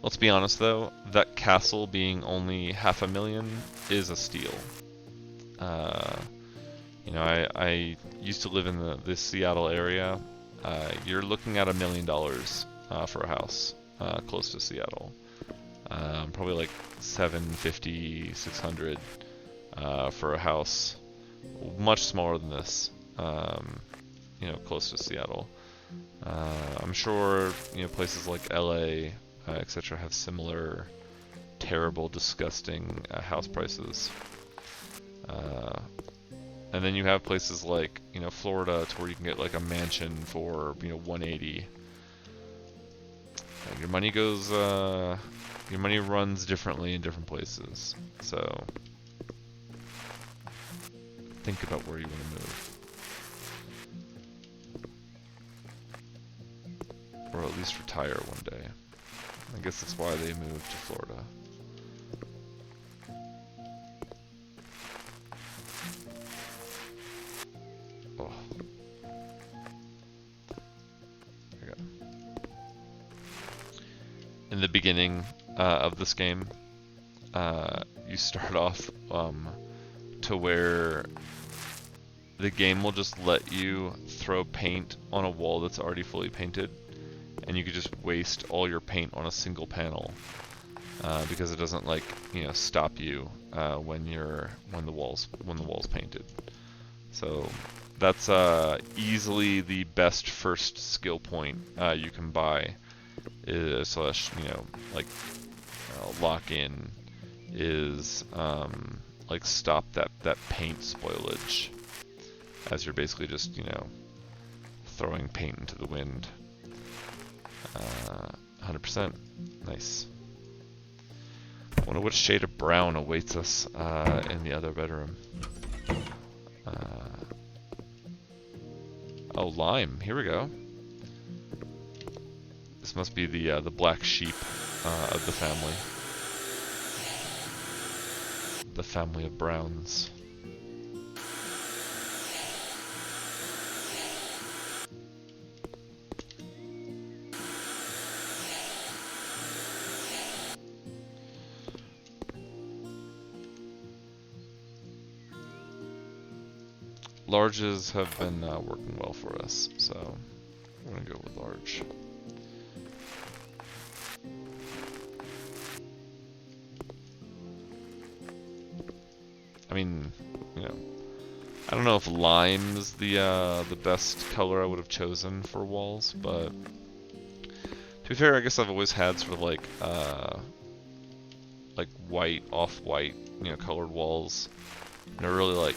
Let's be honest though, that castle being only $500,000 is a steal. You know, I used to live in the Seattle area. You're looking at $1 million for a house close to Seattle. Probably like 750, 600 for a house much smaller than this. You know, close to Seattle. I'm sure places like LA, etc. have similar terrible, disgusting house prices. And then you have places like, Florida, to where you can get like a mansion for, 180. And your money goes, your money runs differently in different places. So, think about where you want to move. Or at least retire one day. I guess that's why they moved to Florida. Oh. There we go. In the beginning of this game, you start off to where the game will just let you throw paint on a wall that's already fully painted, and you could just waste all your paint on a single panel because it doesn't stop you when the wall's painted. So That's easily the best first skill point you can buy. Slash, you know, like lock in is like stop that paint spoilage, as you're basically just, you know, throwing paint into the wind. 100%. Nice. I wonder what shade of brown awaits us in the other bedroom. Oh, lime. Here we go. This must be the black sheep of the family. The family of browns. Larges have been working well for us, so I'm gonna go with large. I mean, you know, I don't know if lime's the best color I would have chosen for walls, but to be fair, I guess I've always had sort of like white, off-white, you know, colored walls. Never really like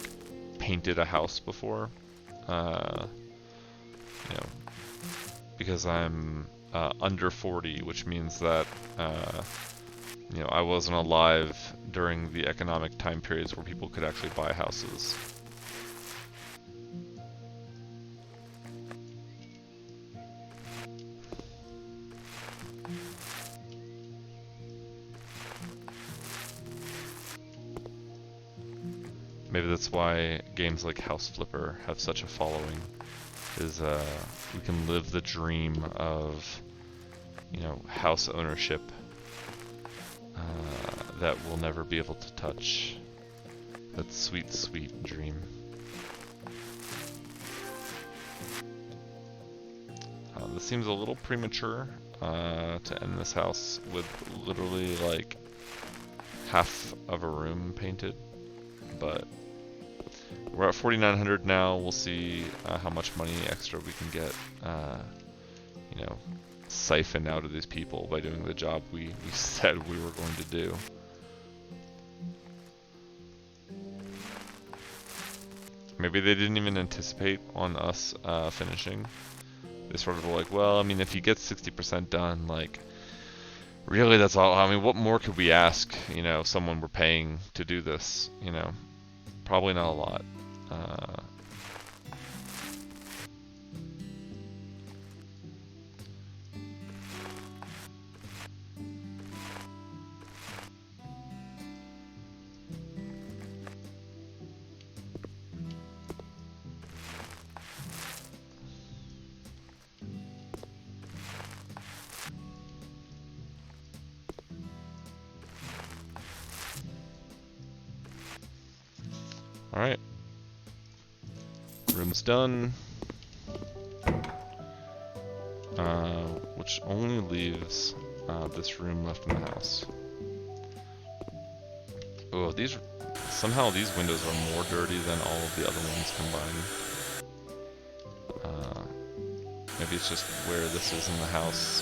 painted a house before, you know, because I'm under 40, which means that you know, I wasn't alive during the economic time periods where people could actually buy houses. Maybe that's why games like House Flipper have such a following, is we can live the dream of, you know, house ownership that we'll never be able to touch. That sweet, sweet dream. This seems a little premature to end this house with literally like half of a room painted, but we're at 4,900 now. We'll see how much money extra we can get, you know, siphon out of these people by doing the job we said we were going to do. Maybe they didn't even anticipate on us finishing. They sort of were like, well, I mean, if you get 60% done, like, really that's all. I mean, what more could we ask, you know, someone we're paying to do this, you know? Probably not a lot. Alright. Room's done. Which only leaves this room left in the house. Oh, somehow these windows are more dirty than all of the other ones combined. Maybe it's just where this is in the house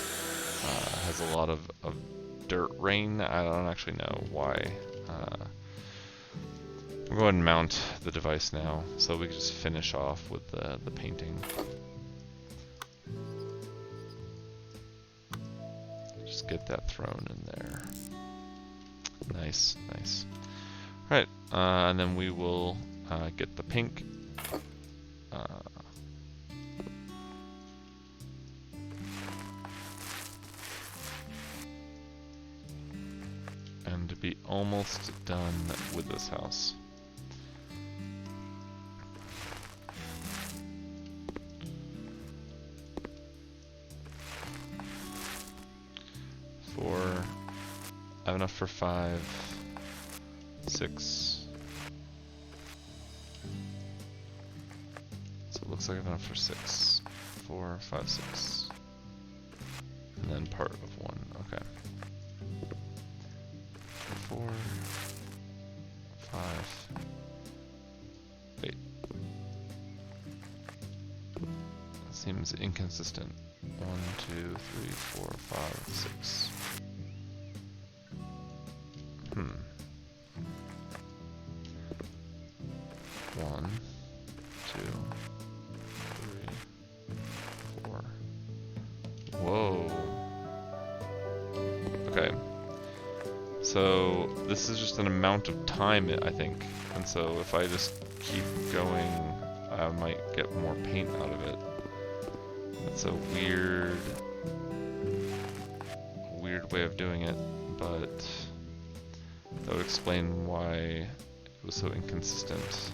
has a lot of dirt rain. I don't actually know why. We'll go ahead and mount the device now, so we can just finish off with the painting. Just get that thrown in there. Nice, nice. Alright, and then we will get the pink. And to be almost done with this house. I have enough for 5, 6. So it looks like I have enough for 6, 4, 5, 6. And then part of 1, okay. 4, 5, 8. Seems inconsistent. 1, 2, 3, 4, 5, 6. Hmm. 1, 2, 3, 4. Whoa. Okay. So this is just an amount of time, I think. And so if I just keep going, I might get more paint out of it. It's a weird way of doing it, but that would explain why it was so inconsistent.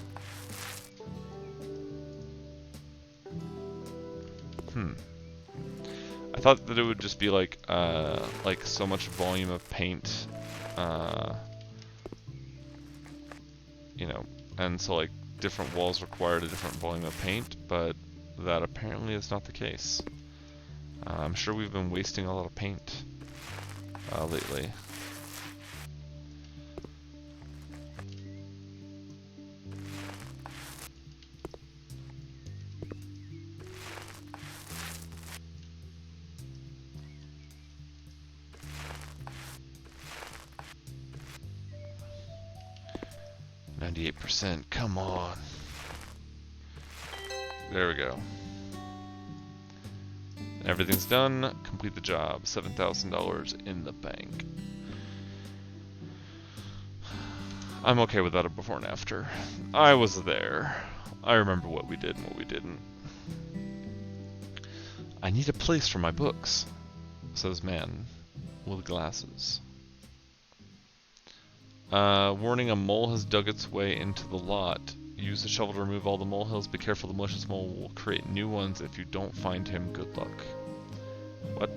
I thought that it would just be like so much volume of paint, you know, and so like different walls required a different volume of paint, but that apparently is not the case. I'm sure we've been wasting a lot of paint lately. %, come on. There we go. Everything's done. Complete the job. $7,000 in the bank. I'm okay with that a before and after. I was there. I remember what we did and what we didn't. I need a place for my books, says man with glasses. Warning, a mole has dug its way into the lot. Use the shovel to remove all the molehills. Be careful, the malicious mole will create new ones if you don't find him. Good luck. What?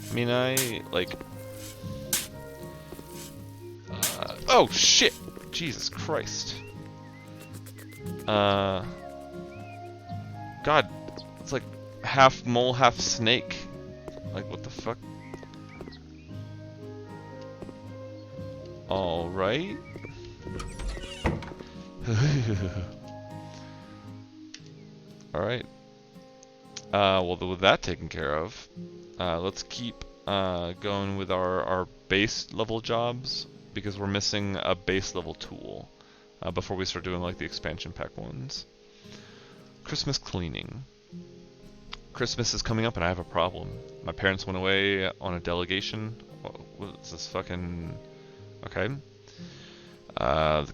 I mean, oh shit! Jesus Christ. God, it's like half mole, half snake. Like, what the fuck? Alright. Alright. Well, with that taken care of, let's keep going with our base level jobs, because we're missing a base level tool before we start doing like the expansion pack ones. Christmas cleaning. Christmas is coming up and I have a problem. My parents went away on a delegation. What's this fucking... Okay.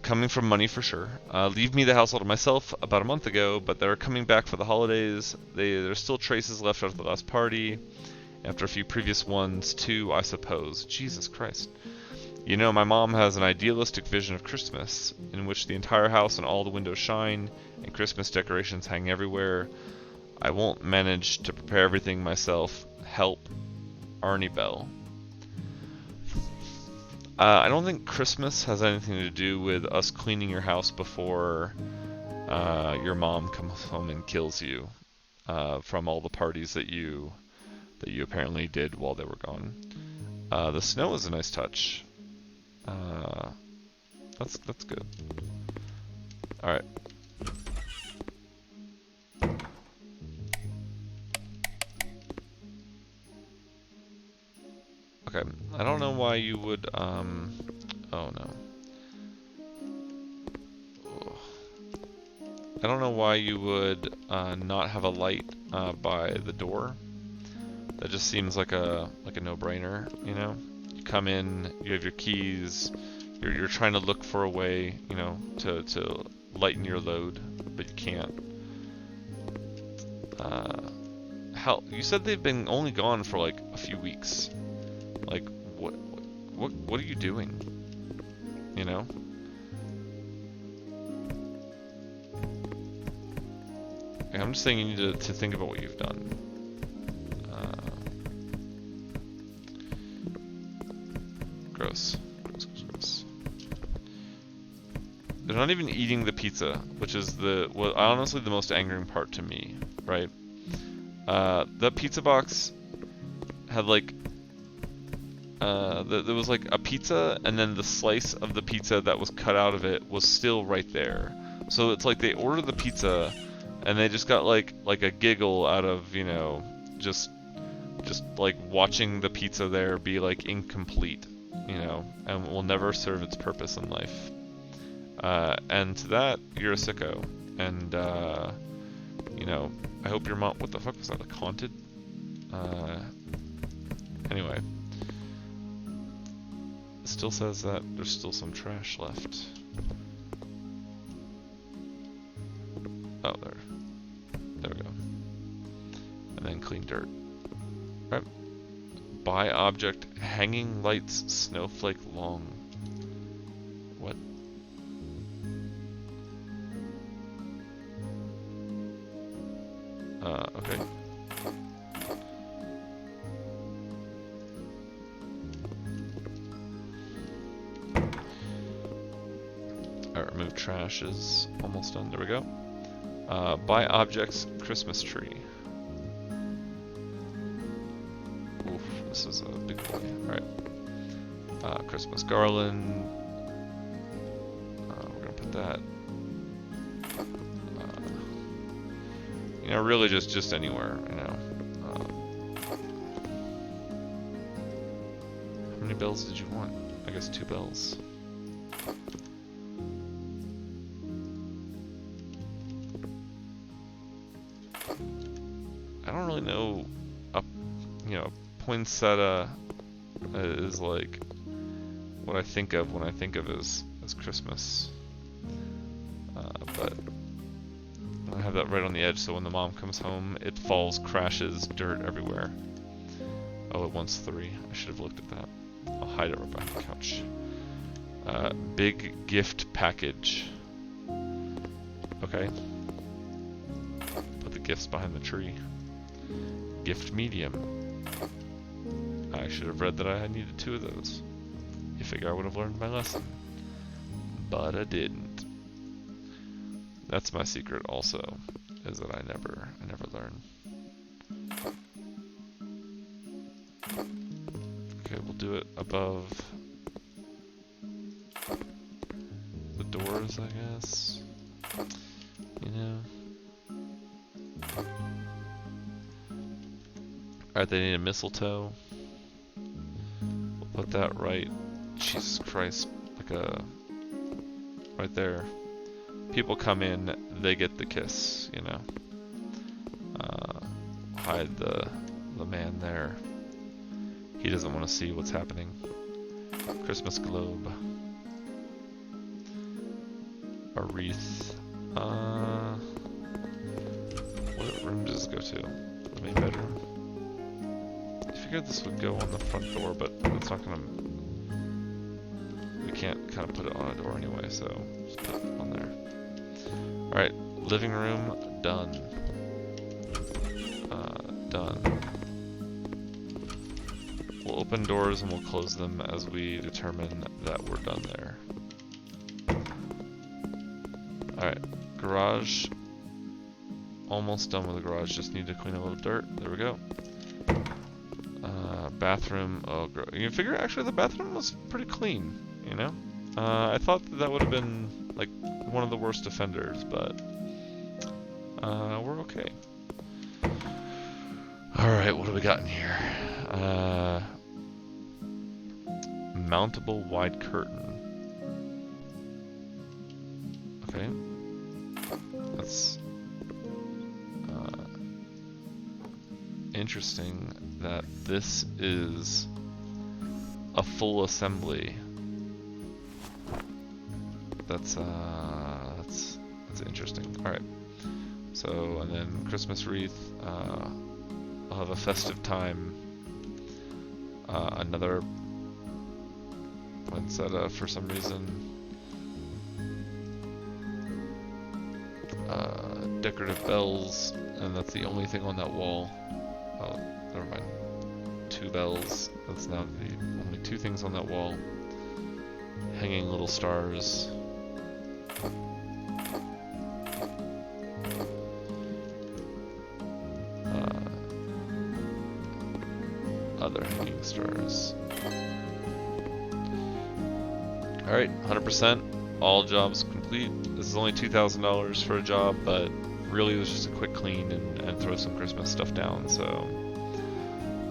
Coming from money for sure. Leave me the house all to myself about a month ago, but they're coming back for the holidays. There's still traces left after the last party. After a few previous ones too, I suppose. Jesus Christ. You know, my mom has an idealistic vision of Christmas, in which the entire house and all the windows shine, and Christmas decorations hang everywhere. I won't manage to prepare everything myself. Help. Arnie Bell. I don't think Christmas has anything to do with us cleaning your house before your mom comes home and kills you from all the parties that you apparently did while they were gone. The snow is a nice touch. That's good. All right. Okay, I don't know why you would, oh no. I don't know why you would not have a light by the door. That just seems like a no-brainer, you know? You come in, you have your keys, you're trying to look for a way, you know, to lighten your load, but you can't. Hell, you said they've been only gone for like a few weeks. Like, what are you doing? You know? I'm just saying you need to think about what you've done. Gross. Gross. they're not even eating the pizza, which is honestly the most angering part to me, right? The pizza box had like there was like a pizza, and then the slice of the pizza that was cut out of it was still right there. So it's like they ordered the pizza, and they just got like a giggle out of, you know, just like watching the pizza there be like incomplete, you know, and will never serve its purpose in life. And to that, you're a sicko. And you know, I hope your mom. What the fuck was that? Like haunted? Anyway. Still says that there's still some trash left. Oh, there we go. And then clean dirt. Alright. Buy object, hanging lights, snowflake long. What? Okay. Alright, remove trash is almost done. There we go. Buy objects, Christmas tree. Oof, this is a big boy. Alright. Christmas garland. We're gonna put that. You know, really just anywhere, you know. How many bells did you want? I guess 2 bells. I don't really know. You know, poinsettia is like what I think of when I think of as Christmas. But I have that right on the edge, so when the mom comes home, it falls, crashes, dirt everywhere. Oh, it wants 3. I should have looked at that. I'll hide it right behind the couch. Big gift package. Okay. Put the gifts behind the tree. Gift medium. I should have read that I needed 2 of those. You figure I would have learned my lesson. But I didn't. That's my secret also, is that I never learn. Okay, we'll do it above the doors, I guess. You know. Alright, they need a mistletoe. We'll put that right. Jesus Christ, like a right there. People come in, they get the kiss, you know. Hide the man there. He doesn't want to see what's happening. Christmas globe. A wreath. What room does this go to? The main bedroom? I figured this would go on the front door, but it's not gonna... We can't kind of put it on a door anyway, so just put it on there. Alright, living room, done. Done. We'll open doors and we'll close them as we determine that we're done there. Alright, garage. Almost done with the garage, just need to clean a little dirt. There we go. Bathroom, oh, you can figure actually the bathroom was pretty clean, you know? I thought that would have been like one of the worst offenders, but we're okay. Alright, what do we got in here? Mountable wide curtain. Okay. That's interesting that this is a full assembly. That's interesting. Alright. So, and then Christmas wreath, I'll have a festive time. Another poinsettia for some reason. Decorative bells, and that's the only thing on that wall. Oh, never mind. 2 bells. That's now the only 2 things on that wall. Hanging little stars. Other hanging stars. Alright, 100%. All jobs complete. This is only $2,000 for a job, but really it was just a quick clean and throw some Christmas stuff down, so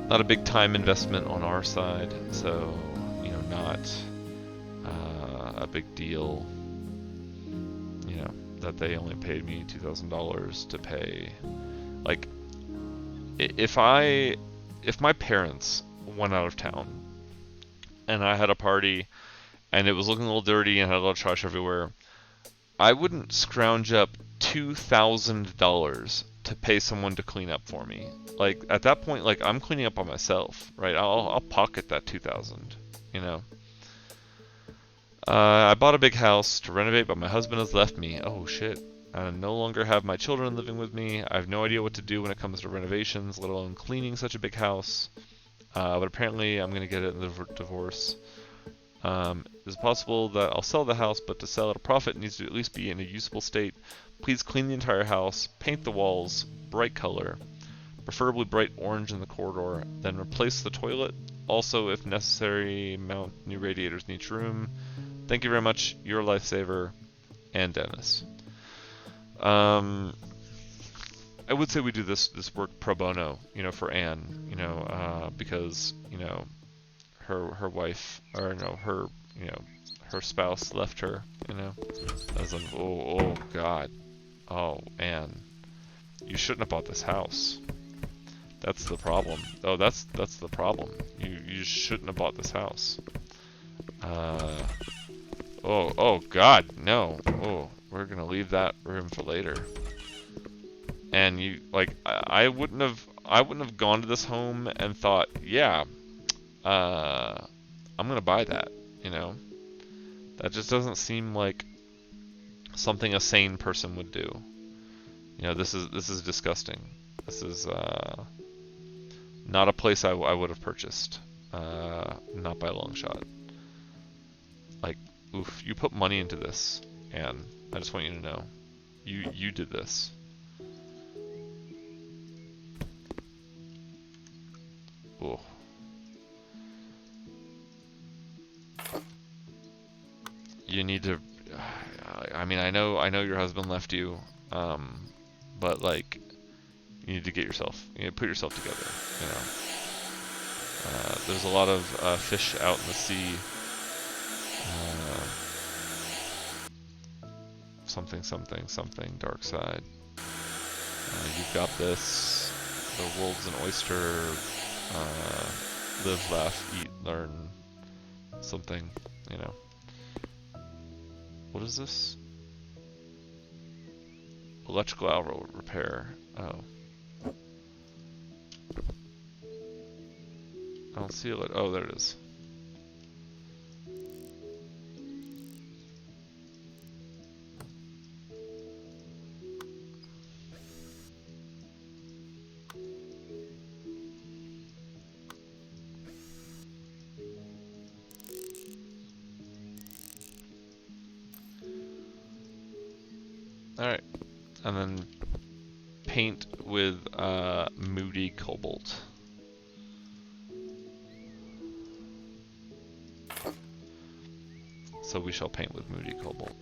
not a big time investment on our side, so, you know, not a big deal, you know, that they only paid me $2,000 to pay. Like, if my parents went out of town and I had a party and it was looking a little dirty and had a lot of trash everywhere, I wouldn't scrounge up $2,000 to pay someone to clean up for me. Like, at that point, like, I'm cleaning up by myself, right? I'll pocket that $2,000, you know? I bought a big house to renovate, but my husband has left me. Oh shit. I no longer have my children living with me. I have no idea what to do when it comes to renovations, let alone cleaning such a big house. But apparently I'm going to get it in the divorce. It's possible that I'll sell the house, but to sell at a profit it needs to at least be in a usable state. Please clean the entire house, paint the walls, bright color, preferably bright orange in the corridor, then replace the toilet. Also, if necessary, mount new radiators in each room. Thank you very much. You're a lifesaver. And Dennis. I would say we do this work pro bono, you know, for Anne, you know, because, you know, her wife, or no, her spouse left her, you know. I was like, oh God, oh Anne, you shouldn't have bought this house. That's the problem. Oh, that's the problem. You shouldn't have bought this house. Oh God, no. Oh, we're gonna leave that room for later. And you, like, I wouldn't have gone to this home and thought, yeah, I'm gonna buy that, you know. That just doesn't seem like something a sane person would do. You know, this is disgusting. This is not a place I would have purchased. Not by a long shot. Like, oof, you put money into this, and I just want you to know, you did this. Oh. You need to. I mean, I know your husband left you, but like, you need to get yourself. You need to put yourself together. You know, there's a lot of fish out in the sea. Something dark side. You've got this. The world's an oyster. Live, laugh, eat, learn. Something. You know. What is this? Electrical outlet repair. Oh. I don't see it. Oh, there it is. Alright, and then paint with Moody Cobalt. So we shall paint with Moody Cobalt.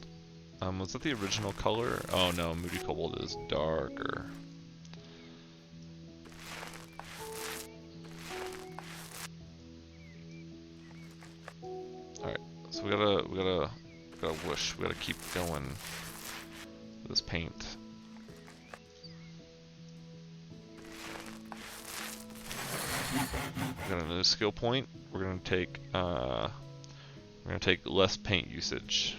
Was that the original color? Oh no, Moody Cobalt is darker. Alright, so we gotta whoosh, we gotta keep going. This paint. We got a new skill point. We're gonna take less paint usage.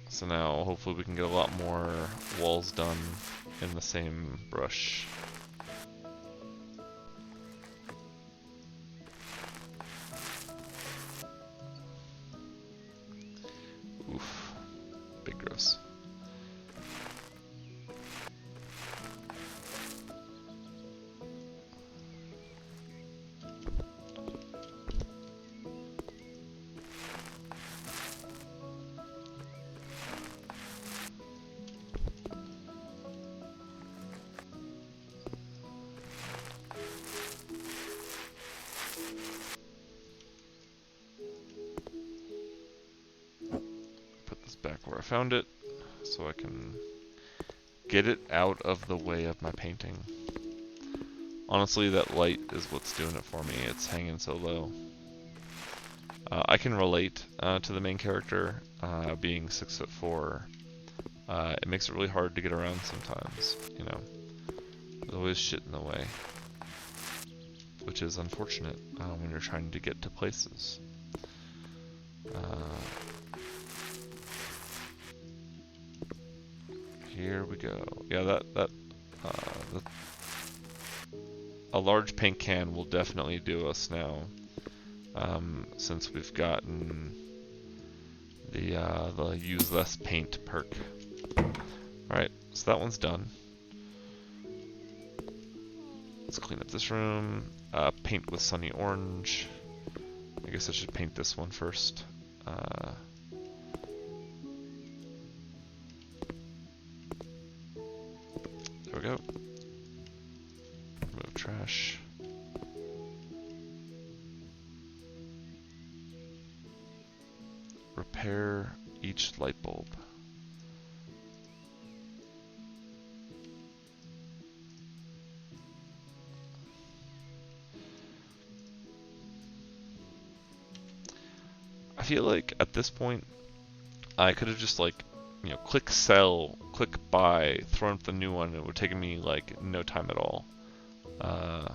So now hopefully we can get a lot more walls done in the same brush. Oof. Big gross. back where I found it so I can get it out of the way of my painting. Honestly, that light is what's doing it for me. It's hanging so low. I can relate to the main character being 6'4". It makes it really hard to get around sometimes, you know. There's always shit in the way, which is unfortunate when you're trying to get to places. Here we go. Yeah, a large paint can will definitely do us now, since we've gotten the use less paint perk. Alright, so that one's done. Let's clean up this room. Paint with sunny orange. I guess I should paint this one first. There we go. Remove trash. Repair each light bulb. I feel like at this point I could have just like, you know, click sell, click buy, thrown up the new one, and it would take me like no time at all. Can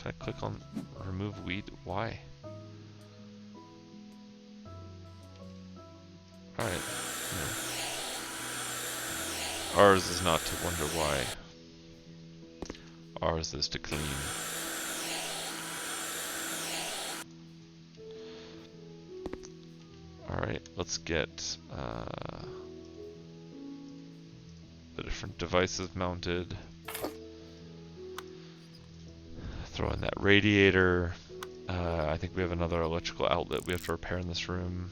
I click on remove weed? Why? Alright. Yeah. Ours is not to wonder why. Ours is to clean. Alright, let's get the different devices mounted. Throw in that radiator. I think we have another electrical outlet we have to repair in this room.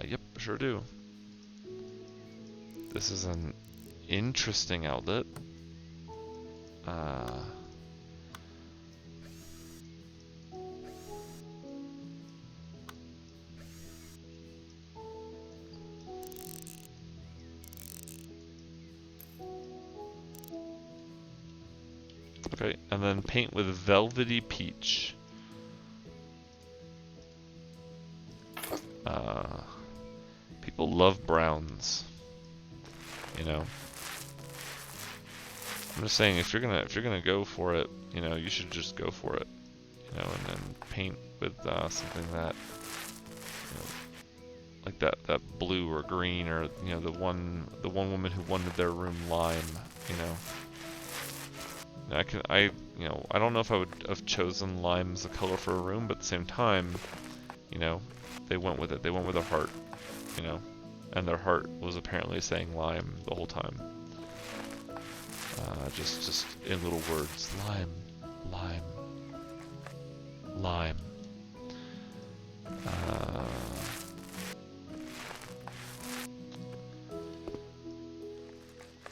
Yep, sure do. This is an interesting outlet. Okay, and then paint with velvety peach. People love browns, you know. I'm just saying, if you're gonna go for it, you know, you should just go for it, you know, and then paint with something that, you know, like that blue or green, or you know, the one woman who wanted their room lime, you know. I don't know if I would have chosen lime as a color for a room, but at the same time, you know, they went with it. They went with their heart, you know, and their heart was apparently saying lime the whole time. Just in little words, lime, lime, lime.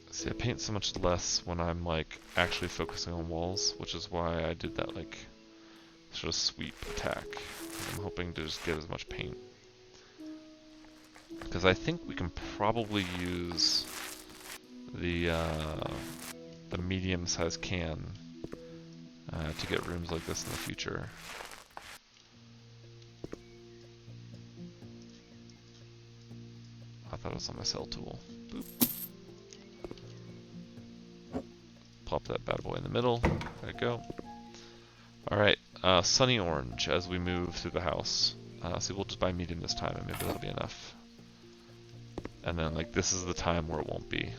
See, I paint so much less when I'm like actually focusing on walls, which is why I did that like sort of sweep attack. I'm hoping to just get as much paint, because I think we can probably use the medium-sized can to get rooms like this in the future. I thought it was on my cell tool. Boop. Plop that bad boy in the middle. There we go. Alright, sunny orange as we move through the house. So we'll just buy medium this time, and maybe that'll be enough. And then, like, this is the time where it won't be.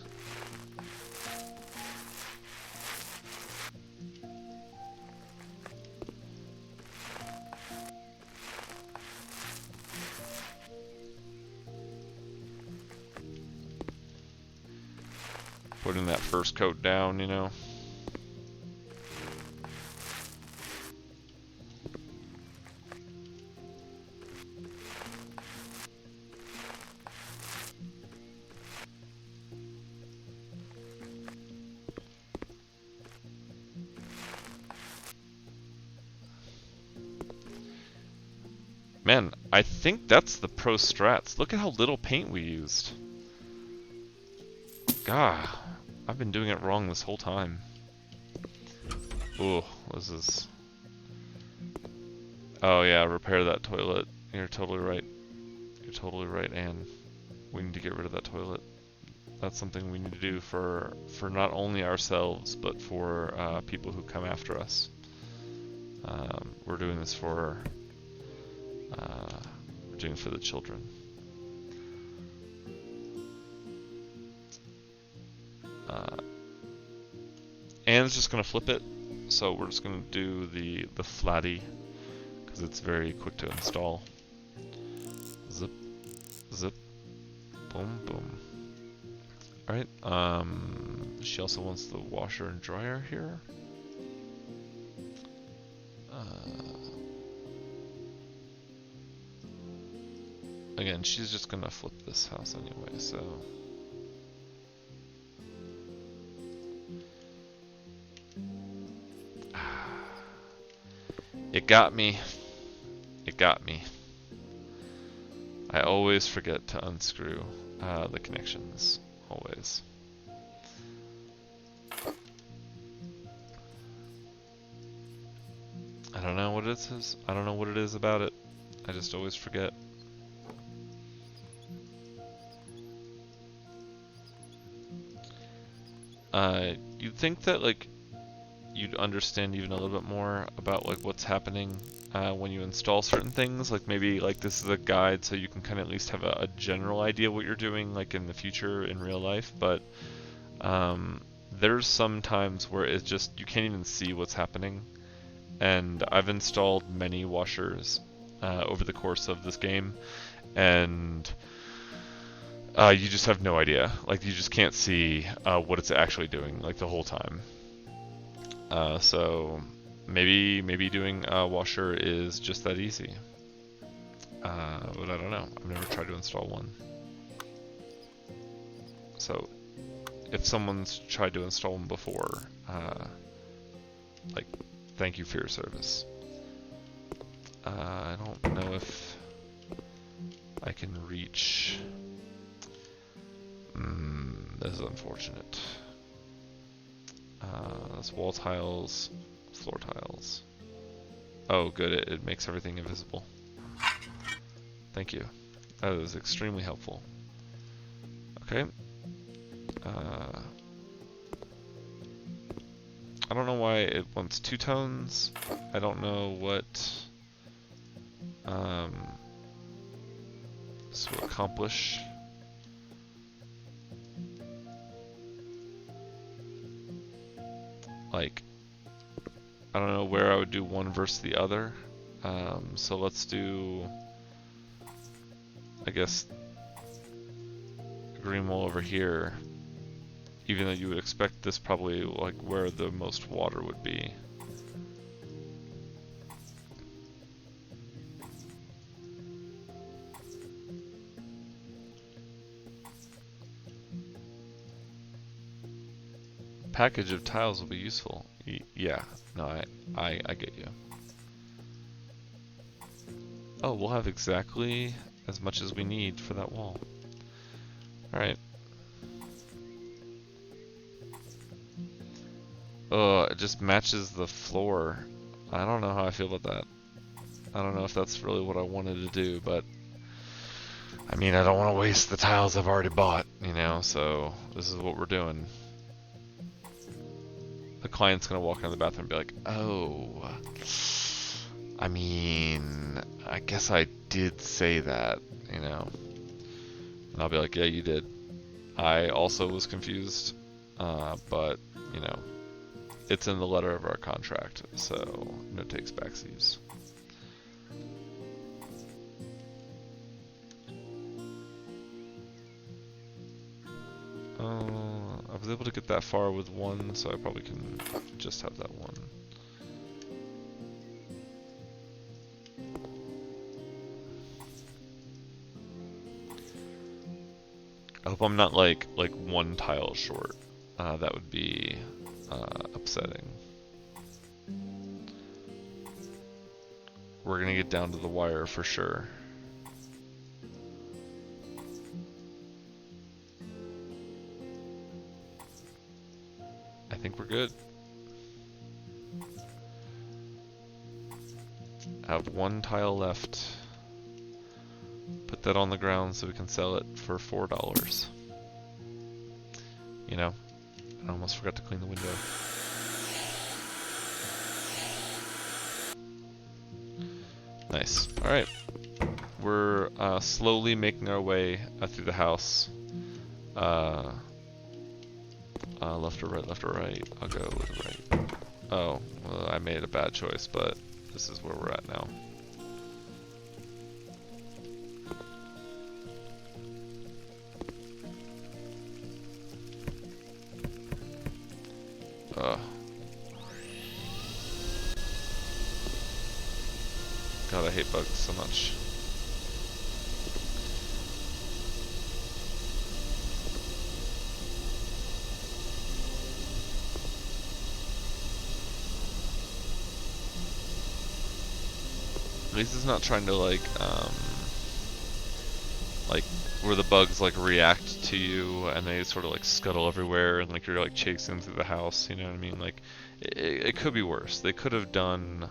Putting that first coat down, you know. I think that's the pro strats. Look at how little paint we used. God, I've been doing it wrong this whole time. Ooh, this is... Oh yeah, repair that toilet. You're totally right. You're totally right, Anne. We need to get rid of that toilet. That's something we need to do for not only ourselves, but for people who come after us. We're doing this for... we're doing it for the children. Anne's just gonna flip it, so we're just gonna do the flatty, because it's very quick to install. Zip, zip, boom, boom. Alright, she also wants the washer and dryer here. Again, she's just gonna flip this house anyway, so... It got me. It got me. I always forget to unscrew the connections. Always. I don't know what it is. I don't know what it is about it. I just always forget. You'd think that like you'd understand even a little bit more about like what's happening when you install certain things. Like maybe like this is a guide, so you can kind of at least have a general idea what you're doing like in the future in real life. But there's some times where it's just you can't even see what's happening. And I've installed many washers over the course of this game, and you just have no idea. Like you just can't see what it's actually doing like the whole time. So maybe doing a washer is just that easy. But I don't know. I've never tried to install one. So if someone's tried to install one before, like thank you for your service. I don't know if I can reach. This is unfortunate. That's wall tiles, floor tiles. Oh, good, it makes everything invisible. Thank you. That is extremely helpful. Okay. I don't know why it wants two tones. I don't know what this will accomplish. Like, I don't know where I would do one versus the other. So let's do, I guess, green wall over here. Even though you would expect this probably like where the most water would be. Package of tiles will be useful. Yeah, no, I get you. Oh, we'll have exactly as much as we need for that wall. Alright. It just matches the floor. I don't know how I feel about that. I don't know if that's really what I wanted to do, but I mean, I don't want to waste the tiles I've already bought, you know, so this is what we're doing. The client's gonna walk into the bathroom and be like, oh, I mean, I guess I did say that, you know. And I'll be like, yeah, you did. I also was confused, but, you know, it's in the letter of our contract, so no takes backsies. I was able to get that far with one, so I probably can just have that one. I hope I'm not like one tile short. That would be upsetting. We're gonna get down to the wire for sure. I think we're good. I have one tile left. Put that on the ground so we can sell it for $4. You know, I almost forgot to clean the window. Nice. Alright. We're slowly making our way through the house. Left or right, left or right. I'll go with right. Oh, well, I made a bad choice, but this is where we're at now. God, I hate bugs so much. At least it's not trying to like where the bugs like react to you and they sort of like scuttle everywhere and like you're like chasing through the house, you know what I mean? Like it could be worse. They could have done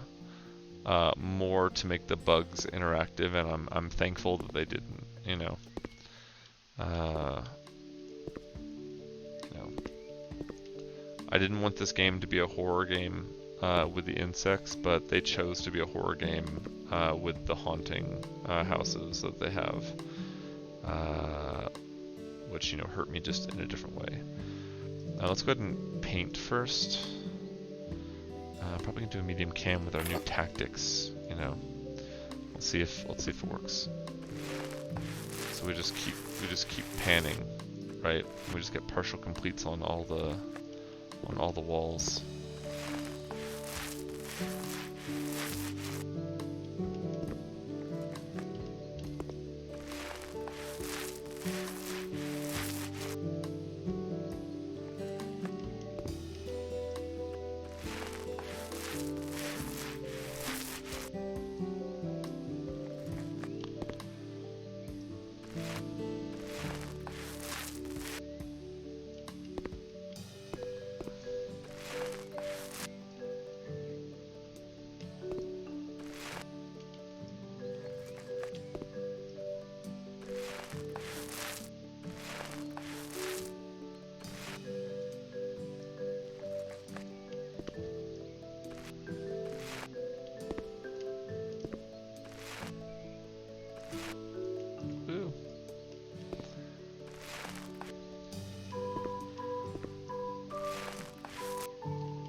more to make the bugs interactive, and I'm thankful that they didn't, you know. I didn't want this game to be a horror game with the insects, but they chose to be a horror game with the haunting houses that they have, which, you know, hurt me just in a different way. Let's go ahead and paint first. Probably gonna do a medium cam with our new tactics, you know. Let's see if it works. So we just keep panning, right? We just get partial completes on all the walls.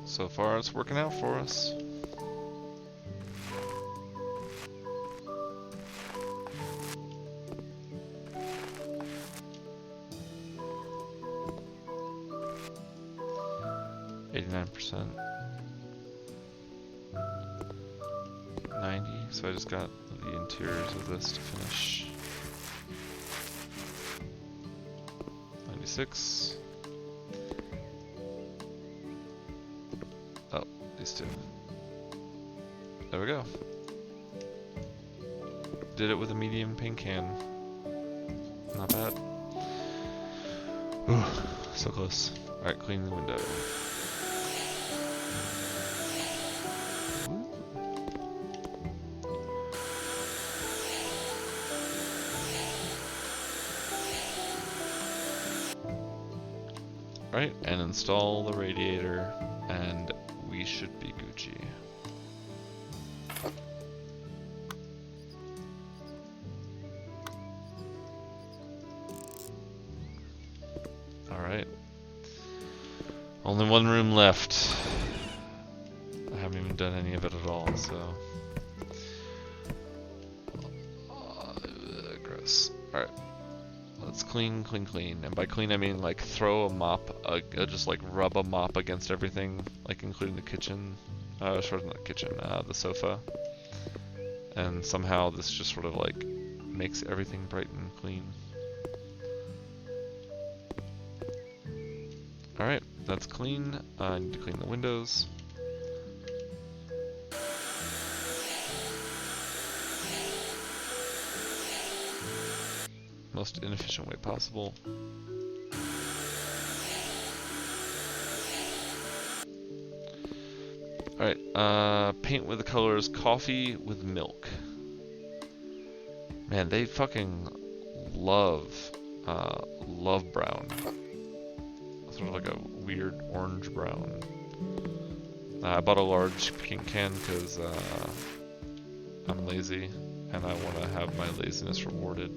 So far, it's working out for us. %. 90, so I just got the interiors of this to finish. 96. Oh, these two. There we go. Did it with a medium paint can. Not bad. Ooh, so close. Alright, clean the window. Right, and install the radiator, and we should be Gucci. Alright. Only one room left. I haven't even done any of it at all, so... gross. Alright. Let's clean, clean, clean. And by clean, I mean like throw a mop, just like rub a mop against everything, like including the kitchen, sorry, not the kitchen, the sofa. And somehow this just sort of like makes everything bright and clean. Alright, that's clean. I need to clean the windows. Most inefficient way possible. Alright, paint with the colors coffee with milk. Man, they fucking love brown. Sort of like a weird orange brown. I bought a large pink can because I'm lazy and I want to have my laziness rewarded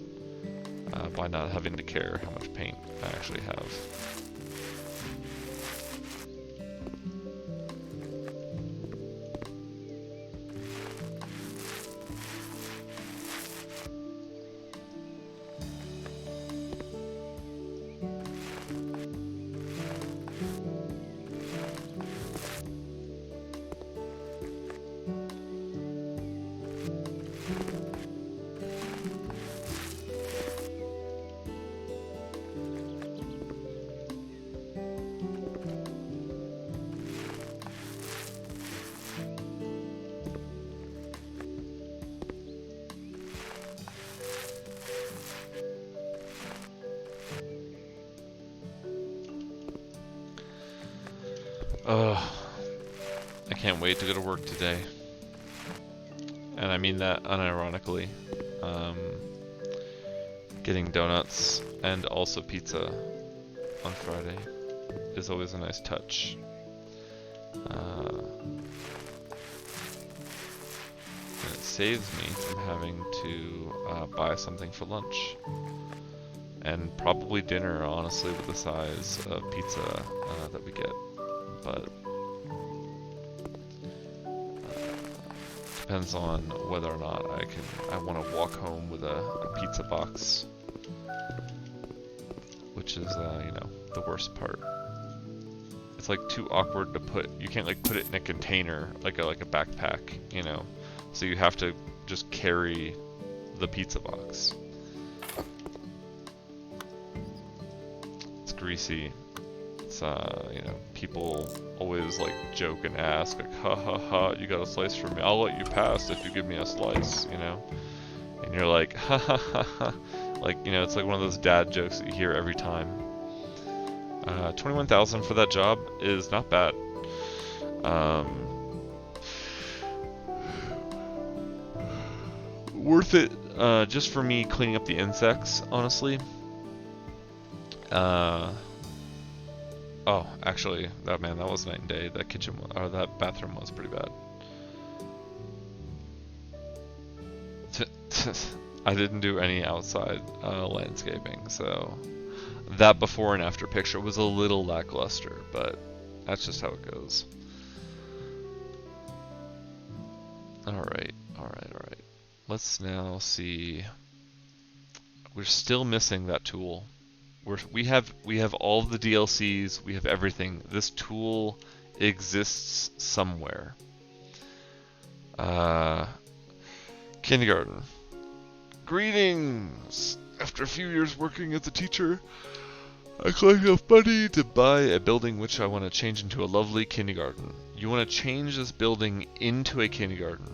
by not having to care how much paint I actually have. I can't wait to go to work today. And I mean that unironically. Getting donuts and also pizza on Friday is always a nice touch. And it saves me from having to buy something for lunch. And probably dinner, honestly, with the size of pizza that we get. But depends on whether or not I want to walk home with a pizza box, which is you know, the worst part. It's like too awkward to put. You can't like put it in a container like a backpack, you know. So you have to just carry the pizza box. It's greasy. It's you know, people always like joke and ask like, ha ha ha, you got a slice for me, I'll let you pass if you give me a slice, you know. And you're like, ha ha ha ha, like, you know, it's like one of those dad jokes that you hear every time. 21,000 for that job is not bad. Worth it just for me cleaning up the insects, honestly. Oh, actually, that was night and day. That kitchen, or that bathroom was pretty bad. I didn't do any outside landscaping, so that before and after picture was a little lackluster, but that's just how it goes. Alright. Let's now see. We're still missing that tool. We have all the DLCs, we have everything. This tool exists somewhere. Kindergarten. Greetings! After a few years working as a teacher, I collected enough money to buy a building which I want to change into a lovely kindergarten. You want to change this building into a kindergarten.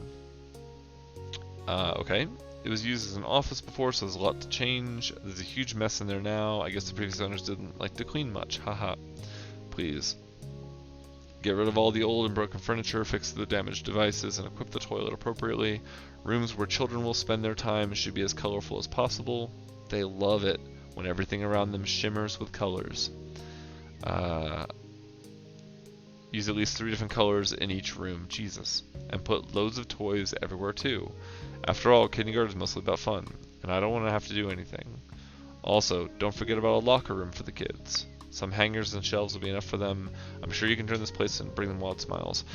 Okay. It was used as an office before, so there's a lot to change. There's a huge mess in there now. I guess the previous owners didn't like to clean much. Haha. Please. Get rid of all the old and broken furniture, fix the damaged devices, and equip the toilet appropriately. Rooms where children will spend their time should be as colorful as possible. They love it when everything around them shimmers with colors. Use at least 3 different colors in each room. Jesus. And put loads of toys everywhere too. After all, kindergarten is mostly about fun, and I don't want to have to do anything. Also, don't forget about a locker room for the kids. Some hangers and shelves will be enough for them. I'm sure you can turn this place and bring them wild smiles.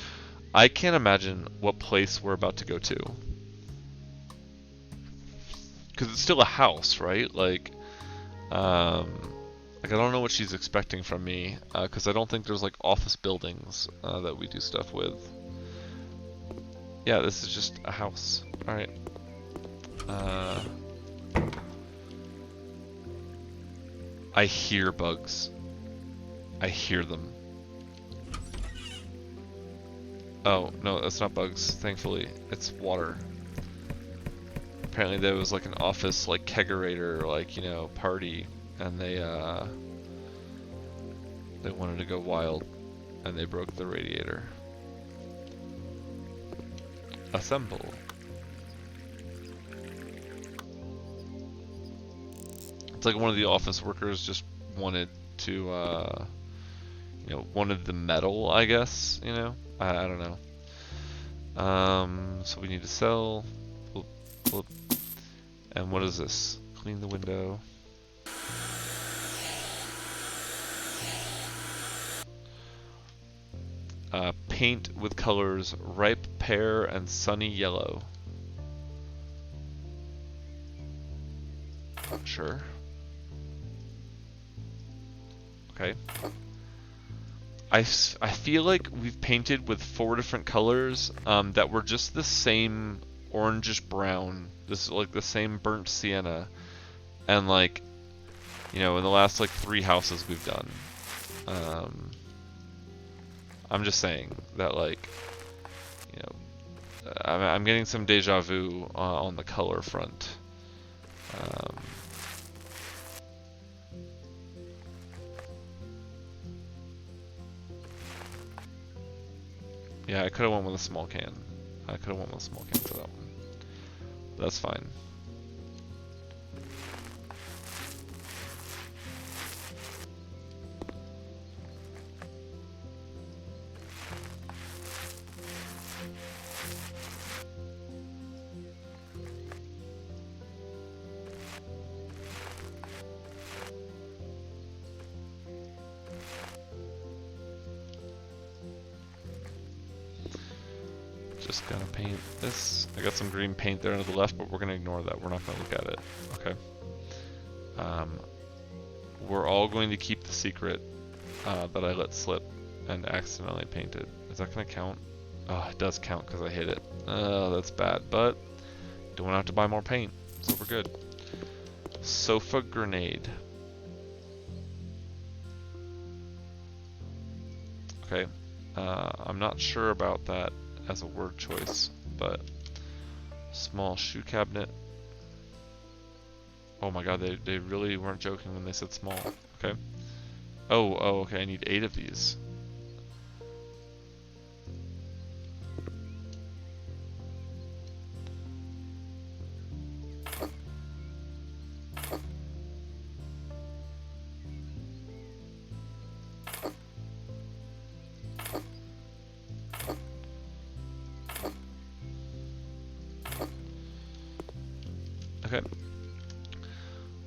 I can't imagine what place we're about to go to. Because it's still a house, right? Like I don't know what she's expecting from me, because I don't think there's like office buildings that we do stuff with. Yeah, this is just a house. Alright. I hear bugs. I hear them. Oh, no, that's not bugs, thankfully. It's water. Apparently there was like an office, like, kegerator, like, you know, party, and they wanted to go wild, and they broke the radiator. Assemble. It's like one of the office workers just wanted to, wanted the metal, I guess, I don't know. So we need to sell. Flip, flip. And what is this? Clean the window. Paint with colors ripe pear and sunny yellow. Sure. Okay. I feel like we've painted with 4 different colors that were just the same orangish brown. This is like the same burnt sienna. And like, in the last like 3 houses we've done. I'm just saying that like, I'm getting some deja vu on the color front. Yeah, I could have went with a small can. I could have went with a small can for that one. That's fine. Just gonna paint this. I got some green paint there to the left, but we're gonna ignore that. We're not gonna look at it. Okay. We're all going to keep the secret that I let slip and accidentally painted. Is that gonna count? Oh, it does count because I hit it. Oh, that's bad, but don't have to buy more paint, so we're good. Sofa grenade. Okay. I'm not sure about that as a word choice, but small shoe cabinet. Oh my god, they really weren't joking when they said small. Okay. Oh, okay, I need 8 of these. Okay.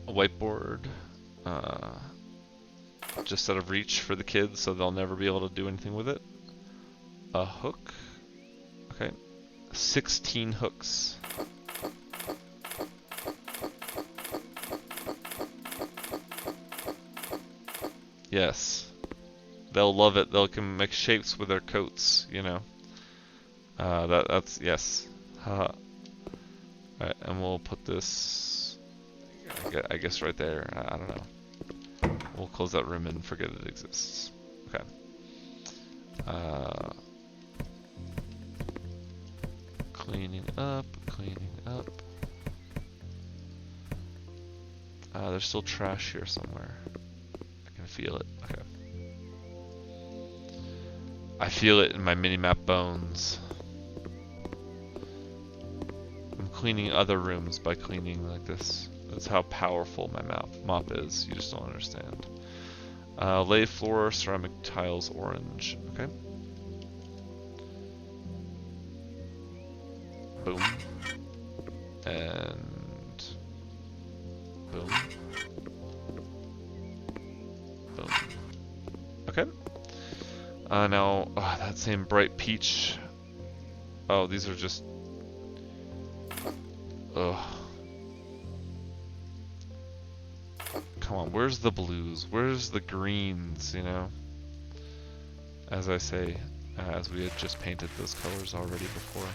A whiteboard. Just out of reach for the kids so they'll never be able to do anything with it. A hook. Okay. 16 hooks. Yes. They'll love it. They can make shapes with their coats, That's, yes. Haha. Alright, and we'll put this, I guess right there. I don't know. We'll close that room and forget it exists. Okay. Cleaning up, cleaning up. There's still trash here somewhere. I can feel it. Okay. I feel it in my mini-map bones. I'm cleaning other rooms by cleaning like this. That's how powerful my mop is. You just don't understand. Lay floor, ceramic tiles, orange. Okay. Boom. And boom. Boom. Okay. Now, that same bright peach. Oh, these are just... Ugh. Come on, where's the blues? Where's the greens, As I say, as we had just painted those colors already before.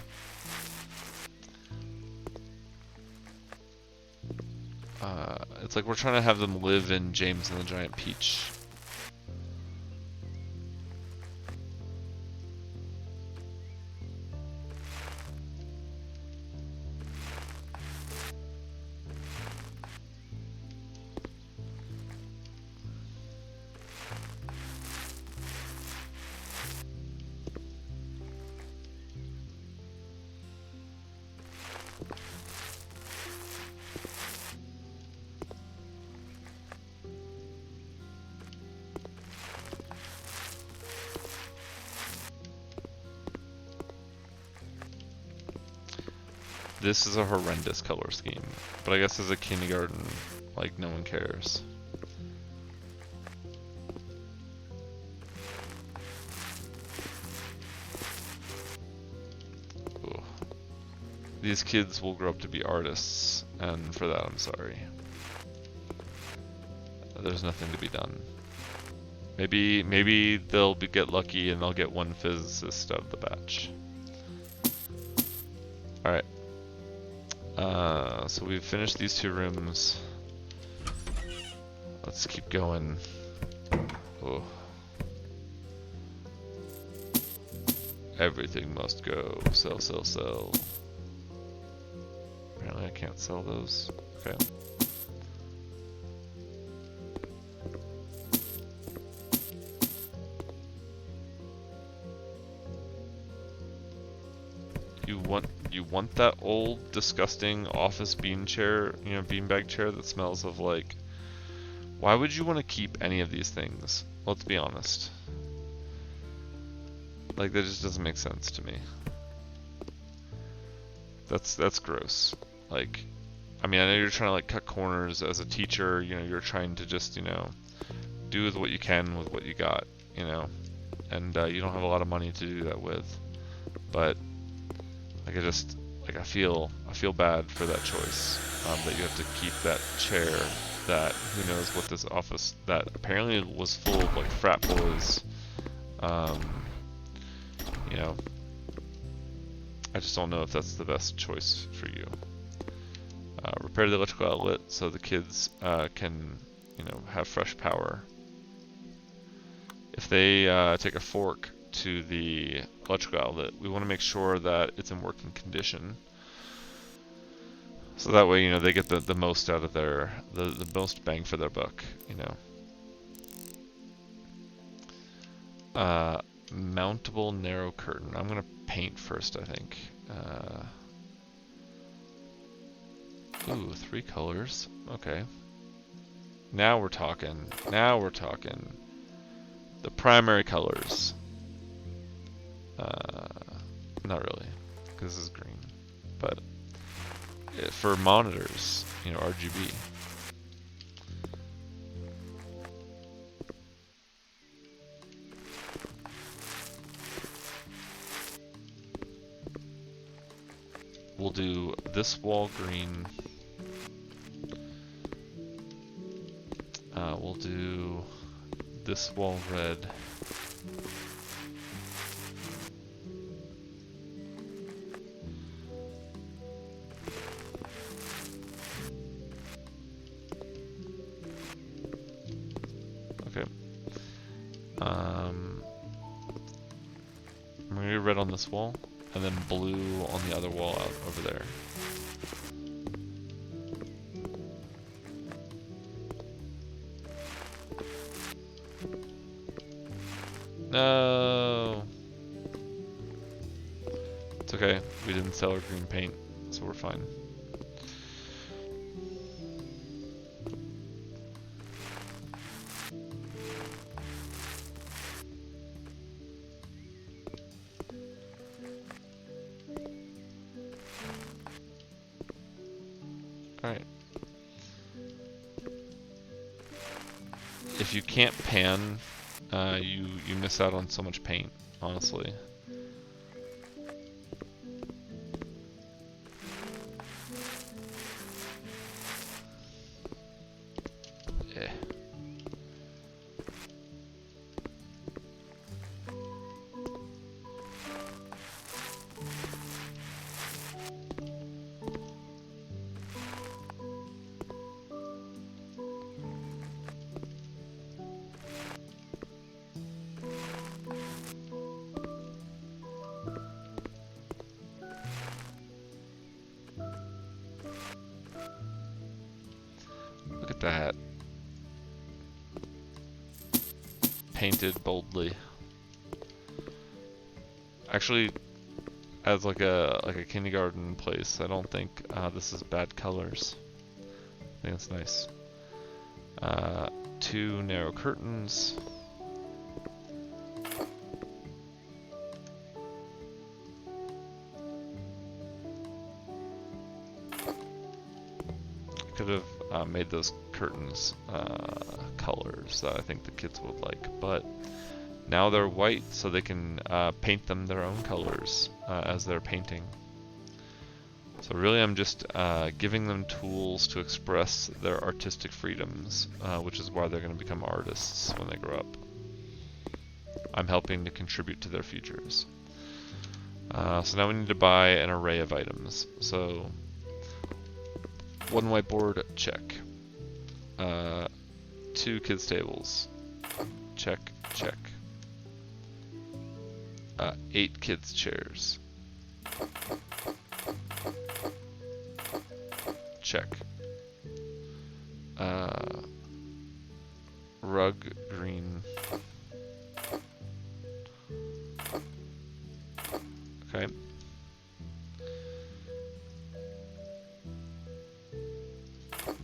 It's like we're trying to have them live in James and the Giant Peach. This is a horrendous color scheme, but I guess as a kindergarten, like, no one cares. Ooh. These kids will grow up to be artists, and for that I'm sorry. There's nothing to be done. Maybe they'll get lucky and they'll get one physicist out of the batch. Alright. So we've finished these 2 rooms. Let's keep going. Oh. Everything must go. Sell, sell, sell. Apparently I can't sell those. Okay. You want that old, disgusting office bean chair, you know, beanbag chair that smells of like... Why would you want to keep any of these things? Let's be honest. Like, that just doesn't make sense to me. That's gross. Like, I mean, I know you're trying to like cut corners as a teacher, you know, you're trying to just, you know, do with what you can with what you got, you know, and you don't have a lot of money to do that with, but like I feel bad for that choice, that you have to keep that chair that who knows what this office that apparently was full of like frat boys, you know, I just don't know if that's the best choice for you. Repair the electrical outlet so the kids can, you know, have fresh power. If they take a fork to the electrical outlet, we want to make sure that it's in working condition. So that way, you know, they get the most out of their, the most bang for their buck, you know. Mountable narrow curtain. I'm going to paint first, I think. Ooh, 3 colors. Okay. Now we're talking. Now we're talking. The primary colors. Not really, because this is green. But for monitors, you know, RGB. We'll do this wall green. We'll do this wall red. Okay. I'm gonna do red on this wall, and then blue on the other wall out over there. No! It's okay, we didn't sell our green paint, so we're fine. Alright. If you can't pan, you miss out on so much paint, honestly. Eh. Look at that. Painted boldly. Actually, as like a kindergarten place, I don't think this is bad colors. I think it's nice. 2 narrow curtains. made those curtains colors that I think the kids would like, but now they're white, so they can paint them their own colors as they're painting. So really I'm just giving them tools to express their artistic freedoms, which is why they're going to become artists when they grow up. I'm helping to contribute to their futures. So now we need to buy an array of items. So, one whiteboard, check. 2 kids' tables, check, check. 8 kids' chairs, check. Rug, green. Okay.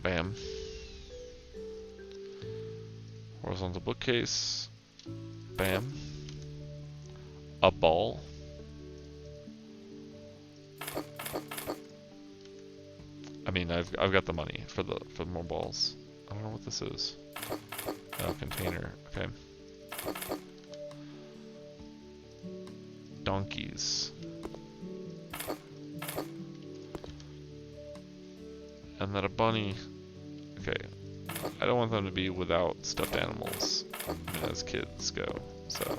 Bam. Horizontal bookcase. Bam. A ball. I mean, I've got the money for more balls. I don't know what this is. Oh, container. Okay. Donkeys. And then a bunny. Okay. I don't want them to be without stuffed animals as kids go, so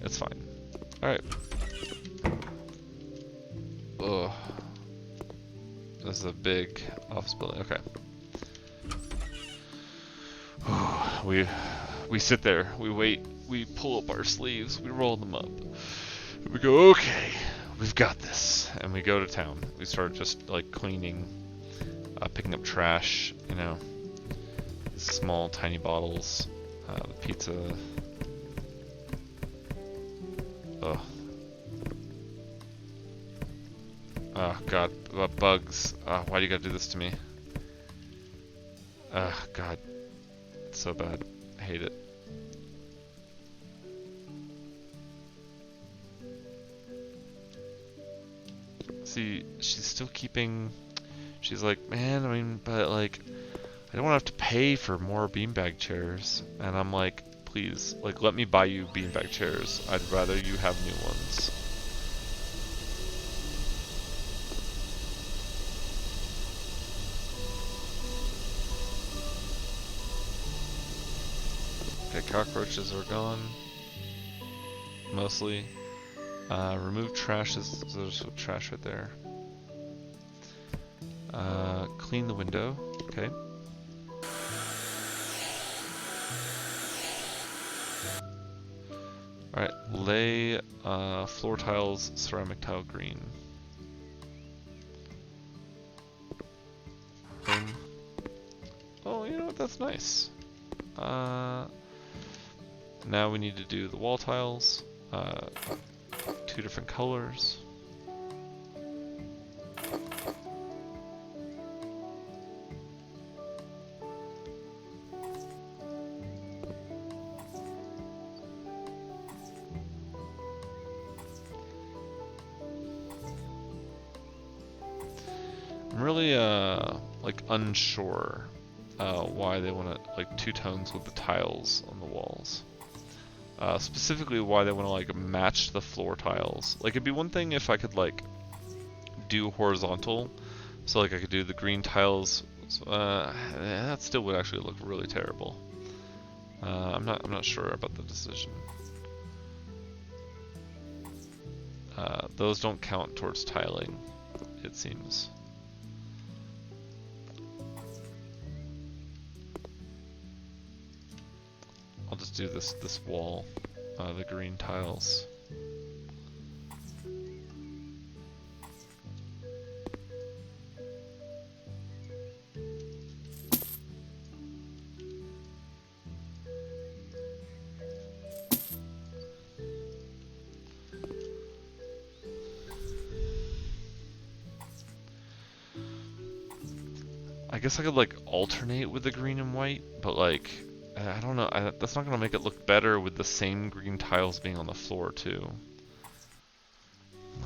it's fine. Alright. Ugh. This is a big office building. Okay. We sit there, we wait, we pull up our sleeves, we roll them up. We go, okay, we've got this. And we go to town. We start just like cleaning, picking up trash, you know, small tiny bottles, the pizza. Ugh. Oh god, bugs. Why do you gotta do this to me? God. It's so bad. I hate it. See, she's still keeping... She's like, man, I mean, but like, I don't want to have to pay for more beanbag chairs. And I'm like, please, like, let me buy you beanbag chairs. I'd rather you have new ones. Okay, cockroaches are gone. Mostly. Remove trash. There's trash right there. Clean the window. Okay. Alright, lay floor tiles, ceramic tile green. Boom. Oh, you know what? That's nice. Now we need to do the wall tiles. 2 different colors. I'm really like unsure why they want to like 2 tones with the tiles on the walls. Specifically why they want to like match the floor tiles. Like it'd be one thing if I could like do horizontal, so like I could do the green tiles. That still would actually look really terrible. I'm not sure about the decision. Those don't count towards tiling, it seems. I'll just do this wall, the green tiles. I guess I could like alternate with the green and white, but like I don't know. That's not gonna make it look better with the same green tiles being on the floor too.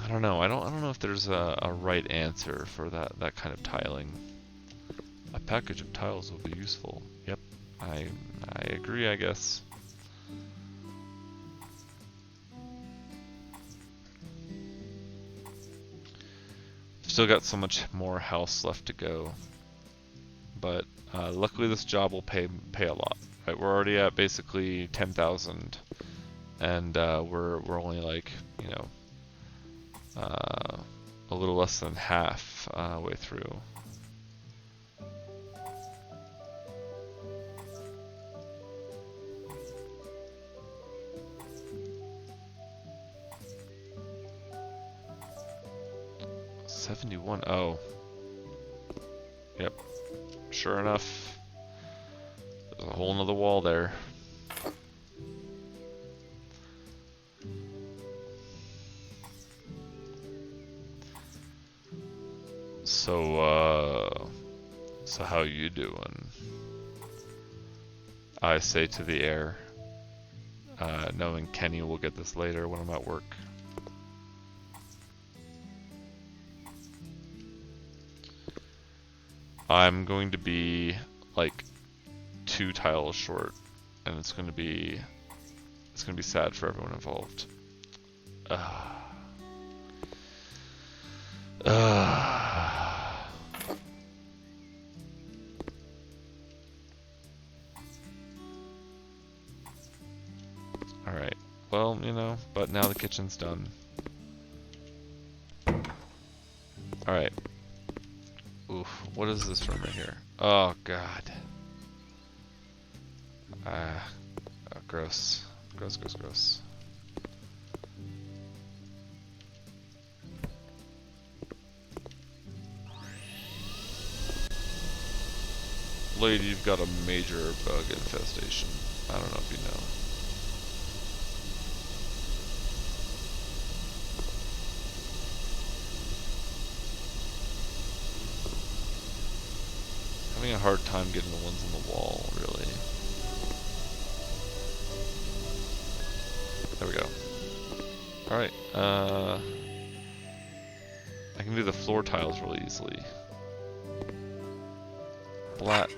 I don't know. I don't know if there's a right answer for that kind of tiling. A package of tiles will be useful. Yep, I agree, I guess. Still got so much more house left to go, but luckily this job will pay a lot. Right, we're already at basically 10,000, and we're only like, you know, a little less than half way through. $71. Oh, yep. Sure enough, there's a whole nother wall there. So how you doing? I say to the air, knowing Kenny will get this later when I'm at work. I'm going to be like 2 tiles short, and it's gonna be sad for everyone involved. Alright, well, you know, but now the kitchen's done. Alright. Oof, what is this room right here? Oh, God. Oh, gross. Gross, gross, gross. Lady, you've got a major bug infestation. I don't know if you know. Having a hard time getting the ones on the wall, really. There we go. Alright, I can do the floor tiles really easily. Blat.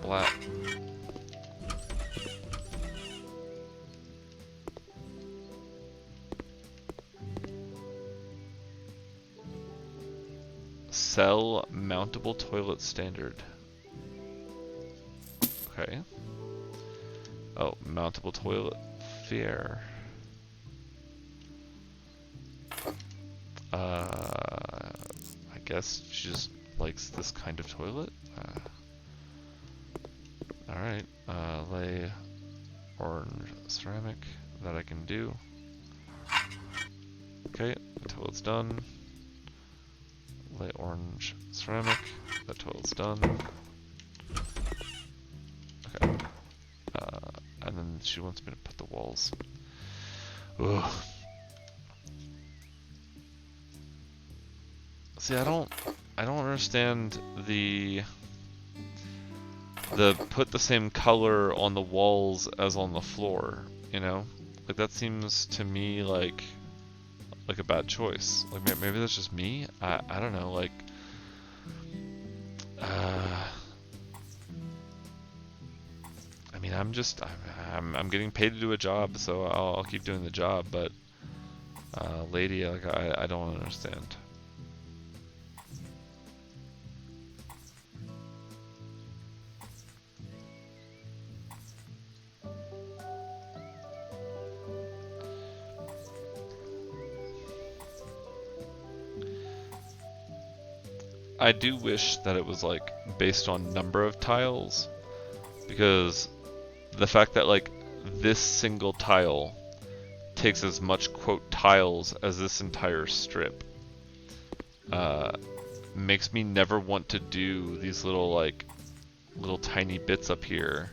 Blat. Sell mountable toilet standard. Okay. Oh, mountable toilet fair. I guess she just likes this kind of toilet. Alright, lay orange ceramic, that I can do. Okay, the toilet's done. Lay orange ceramic, that toilet's done. Okay, and then she wants me to put the walls. Ugh. See, I don't understand the put the same color on the walls as on the floor, you know? Like, that seems to me like a bad choice. Like, maybe that's just me? I don't know, like, I mean, I'm getting paid to do a job, so I'll keep doing the job, but, lady, like, I don't understand. I do wish that it was like based on number of tiles, because the fact that like this single tile takes as much quote tiles as this entire strip makes me never want to do these little tiny bits up here,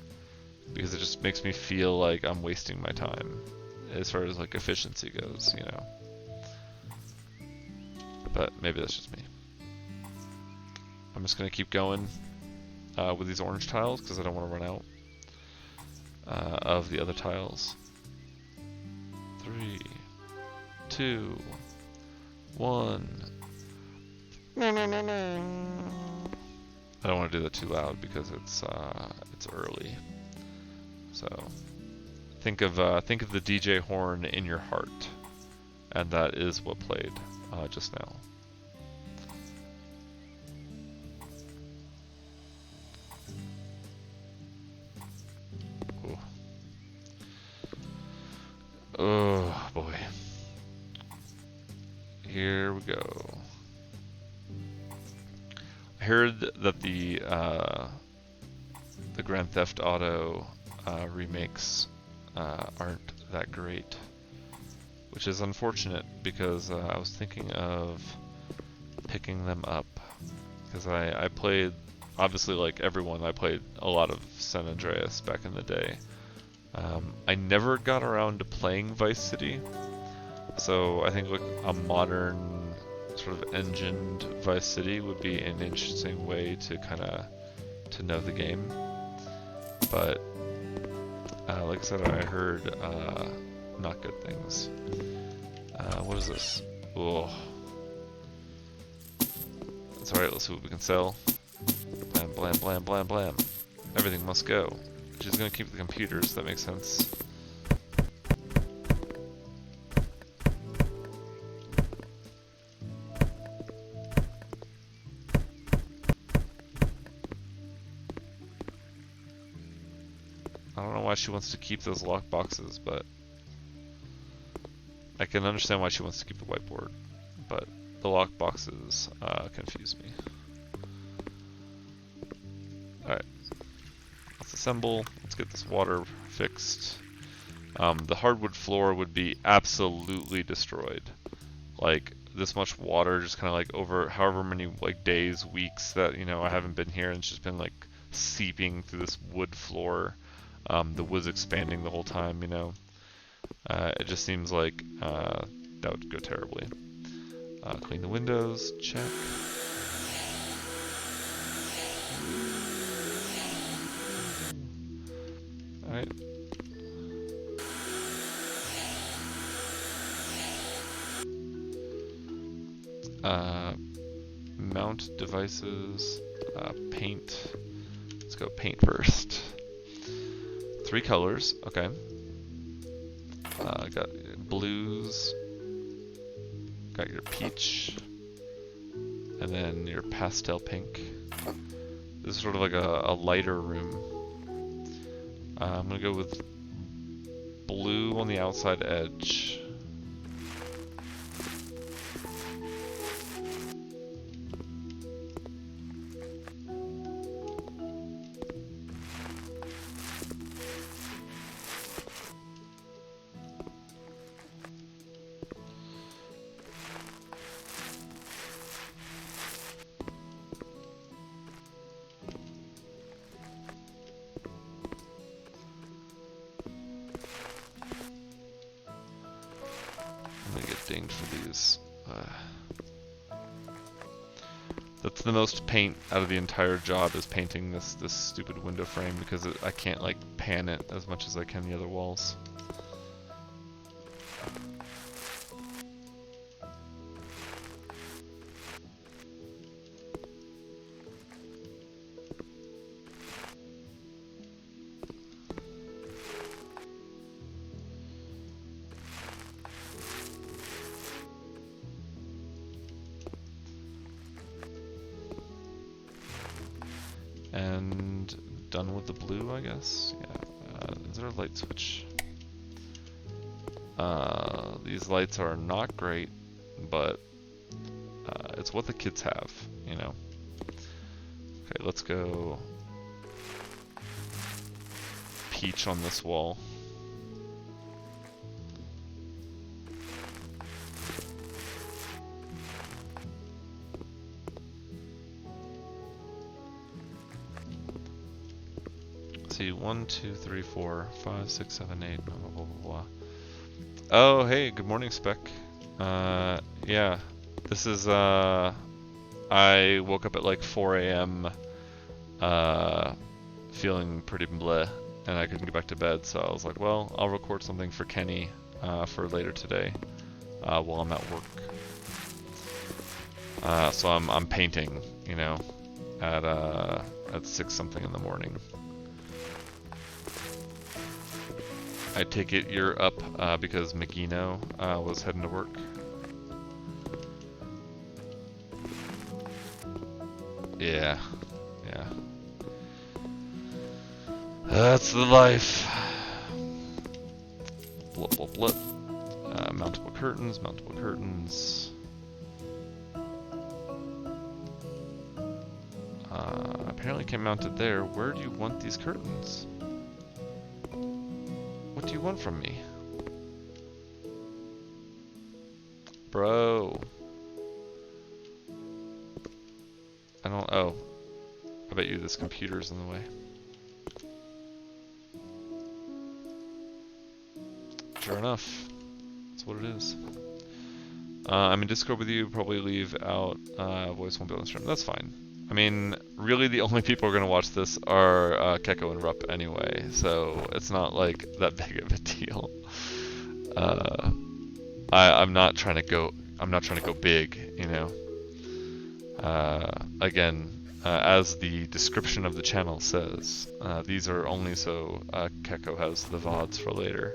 because it just makes me feel like I'm wasting my time as far as like efficiency goes, you know. But maybe that's just me. I'm just going to keep going with these orange tiles because I don't want to run out of the other tiles. 3, 2, 1. I don't want to do that too loud because it's early. So think of the DJ horn in your heart, and that is what played just now. Ooh. Oh boy. Here we go. I heard that the Grand Theft Auto remakes aren't that great, which is unfortunate because I was thinking of picking them up because I played, obviously like everyone, I played a lot of San Andreas back in the day. I never got around to playing Vice City, so I think like a modern sort of engined Vice City would be an interesting way to kind of to know the game. But like I said, I heard not good things. What is this? Oh, that's alright. Let's see what we can sell. Blam, blam, blam, blam, blam. Everything must go. She's gonna keep the computers. That makes sense. I don't know why she wants to keep those lock boxes, but I can understand why she wants to keep the whiteboard, but the lock boxes confuse me. Alright, let's assemble, let's get this water fixed. The hardwood floor would be absolutely destroyed. Like, this much water just kind of like over however many like days, weeks that, you know, I haven't been here, and it's just been like seeping through this wood floor. The wood's expanding the whole time, you know. It just seems like that would go terribly. Clean the windows, check. Alright. Mount devices, paint. Let's go paint first. 3 colors, okay. Got blues, got your peach, and then your pastel pink. This is sort of like a lighter room. I'm gonna go with blue on the outside edge. Dinged for these. That's the most paint out of the entire job, is painting this stupid window frame, because I can't like pan it as much as I can the other walls. And done with the blue, I guess. Yeah. Is there a light switch? These lights are not great, but it's what the kids have, you know. Okay, let's go peach on this wall. See, 1, 2, 3, 4, 5, 6, 7, 8, blah, blah, blah, blah, blah. Oh, hey, good morning, Spec. Yeah, this is, I woke up at like 4 a.m., feeling pretty bleh, and I couldn't get back to bed, so I was like, well, I'll record something for Kenny, for later today, while I'm at work. So I'm painting, you know, at 6 something in the morning. I take it you're up because Magino was heading to work. Yeah, yeah. That's the life. Blip, blip, blip. Mountable curtains, mountable curtains. Apparently can't mount it there. Where do you want these curtains? What do you want from me? Bro. I don't, oh. I bet you this computer's in the way. Sure enough. That's what it is. I'm in Discord with you, probably leave out, voice won't be on the stream. That's fine. I mean, really the only people who are going to watch this are Keko and Rupp anyway, so it's not like that big of a deal. I'm not trying to go big, you know. Again, as the description of the channel says, these are only so Keko has the VODs for later.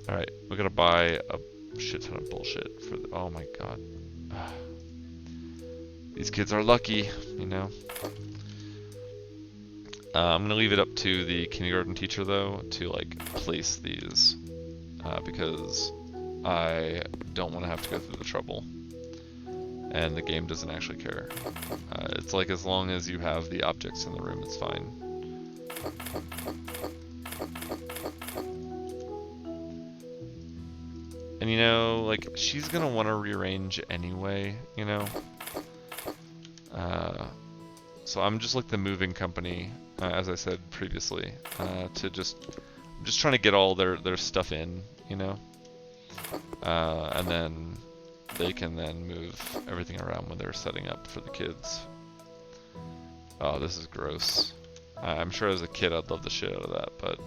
Alright, we're gonna buy a shit ton of bullshit for the, oh my god. These kids are lucky, you know. I'm gonna leave it up to the kindergarten teacher though to like place these because I don't want to have to go through the trouble, and the game doesn't actually care. It's like as long as you have the objects in the room, it's fine. And you know, like she's gonna want to rearrange anyway, you know. So I'm just like the moving company, as I said previously, I'm just trying to get all their stuff in, you know, and then they can then move everything around when they're setting up for the kids. Oh, this is gross. I'm sure as a kid I'd love the shit out of that, but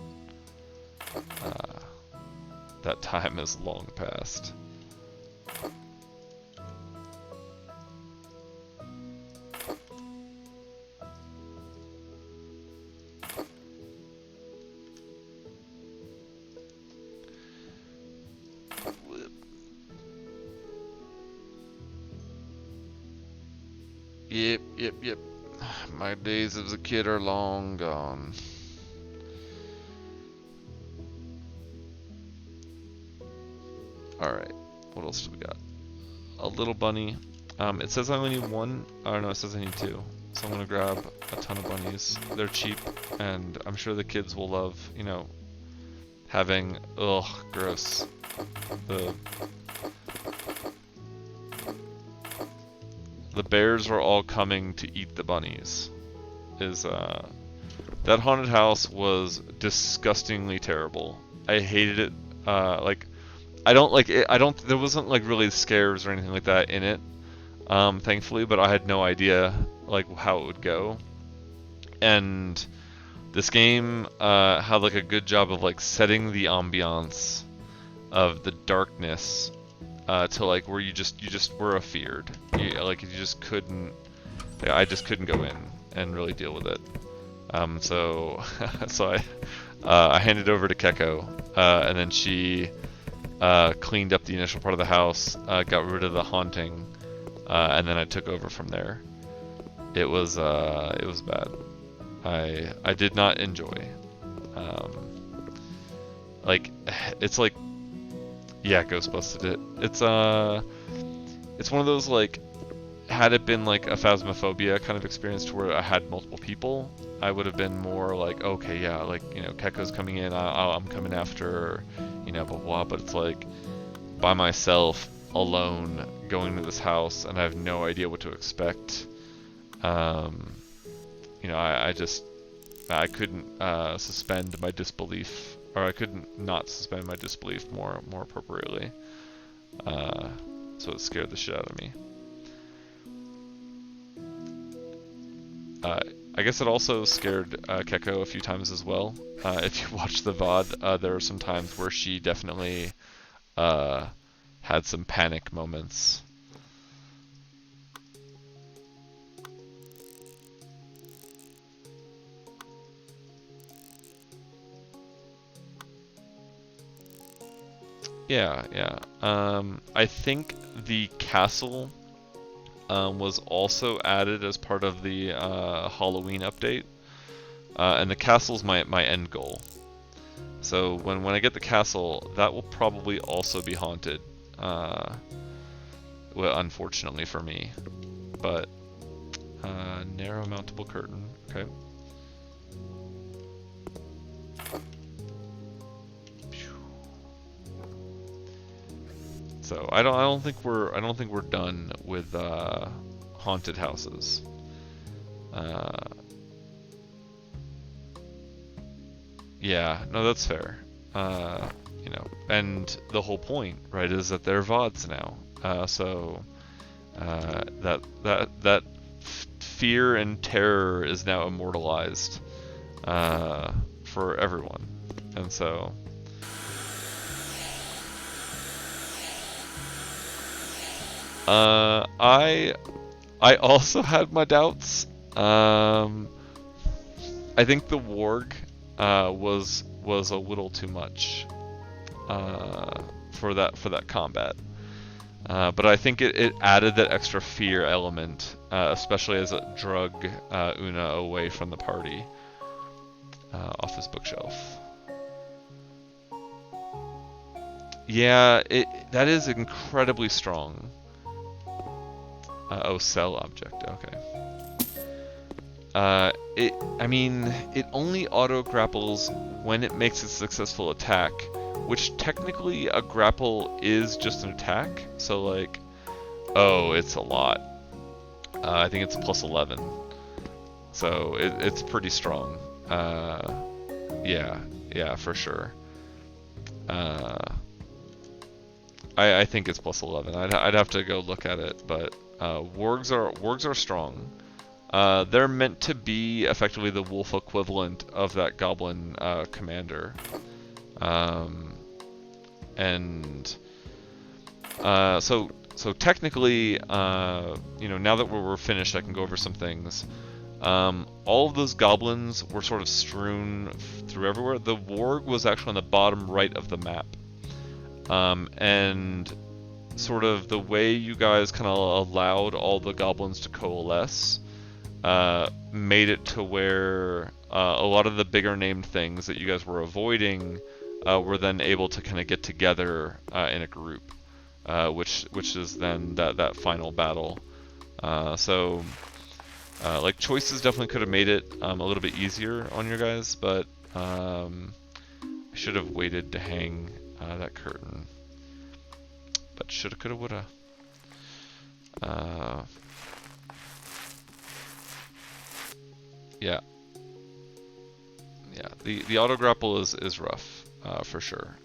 that time is long past. Yep. My days as a kid are long gone. Alright, what else do we got? A little bunny. It says I only need one. Oh no, it says I need two. So I'm gonna grab a ton of bunnies. They're cheap, and I'm sure the kids will love, you know, having, ugh, gross. The bears are all coming to eat the bunnies. That haunted house was disgustingly terrible. I hated it. Like, I don't like it. There wasn't like really scares or anything like that in it, thankfully, but I had no idea like how it would go. And this game had like a good job of like setting the ambiance of the darkness to like where you just were afeared. You just couldn't. Like, I just couldn't go in and really deal with it. So I handed over to Keko, and then she cleaned up the initial part of the house, got rid of the haunting, and then I took over from there. It was bad. I did not enjoy. Like it's like, yeah, Ghostbusted it. It's one of those like, had it been like a Phasmophobia kind of experience to where I had multiple people, I would have been more like, okay, yeah, like, you know, Keko's coming in, I'm coming after her, you know, blah, blah, but it's like, by myself, alone, going to this house, and I have no idea what to expect. You know, I couldn't suspend my disbelief, or I couldn't not suspend my disbelief more appropriately. So it scared the shit out of me. I guess it also scared Keko a few times as well. If you watch the VOD, there are some times where she definitely had some panic moments. Yeah, yeah. I think the castle was also added as part of the Halloween update, and the castle's my end goal. So when I get the castle, that will probably also be haunted. Well, unfortunately for me, but narrow mountable curtain. Okay. So I don't think we're done with haunted houses. Yeah, no, that's fair. You know, and the whole point, right, is that they're VODs now. So that fear and terror is now immortalized for everyone, and so. I also had my doubts. I think the warg was a little too much for that combat. But I think it added that extra fear element, especially as it drug Una away from the party off his bookshelf. Yeah, that is incredibly strong. Oh, cell object. Okay. I mean, it only auto grapples when it makes a successful attack, which technically a grapple is just an attack. So like, oh, it's a lot. I think it's plus 11, so it's pretty strong. Yeah, for sure. I think it's plus 11. I'd have to go look at it, but wargs are strong. They're meant to be effectively the wolf equivalent of that goblin commander. And so technically, you know, now that we're finished, I can go over some things. All of those goblins were sort of strewn through everywhere. The warg was actually on the bottom right of the map. And sort of the way you guys kind of allowed all the goblins to coalesce made it to where a lot of the bigger named things that you guys were avoiding were then able to kind of get together in a group, which is then that final battle. So like choices definitely could have made it a little bit easier on your guys, but I should have waited to hang that curtain. But shoulda, coulda, woulda. Yeah. Yeah, the auto grapple is rough, for sure.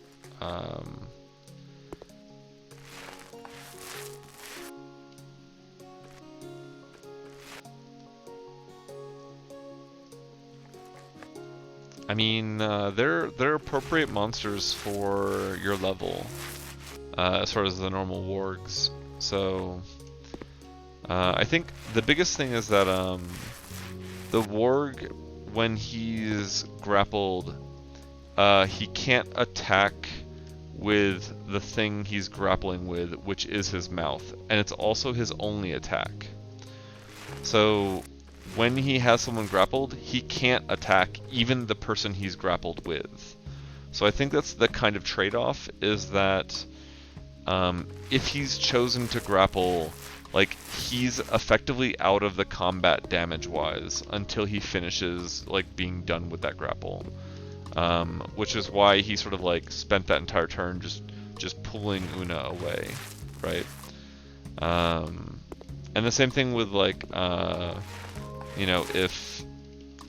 I mean, they're appropriate monsters for your level, as far as the normal wargs. So, I think the biggest thing is that the warg, when he's grappled, he can't attack with the thing he's grappling with, which is his mouth, and it's also his only attack. So when he has someone grappled, he can't attack even the person he's grappled with. So I think that's the kind of trade-off, is that if he's chosen to grapple, like, he's effectively out of the combat damage-wise until he finishes, like, being done with that grapple. Which is why he sort of, like, spent that entire turn just pulling Una away, right? And the same thing with, like, you know, if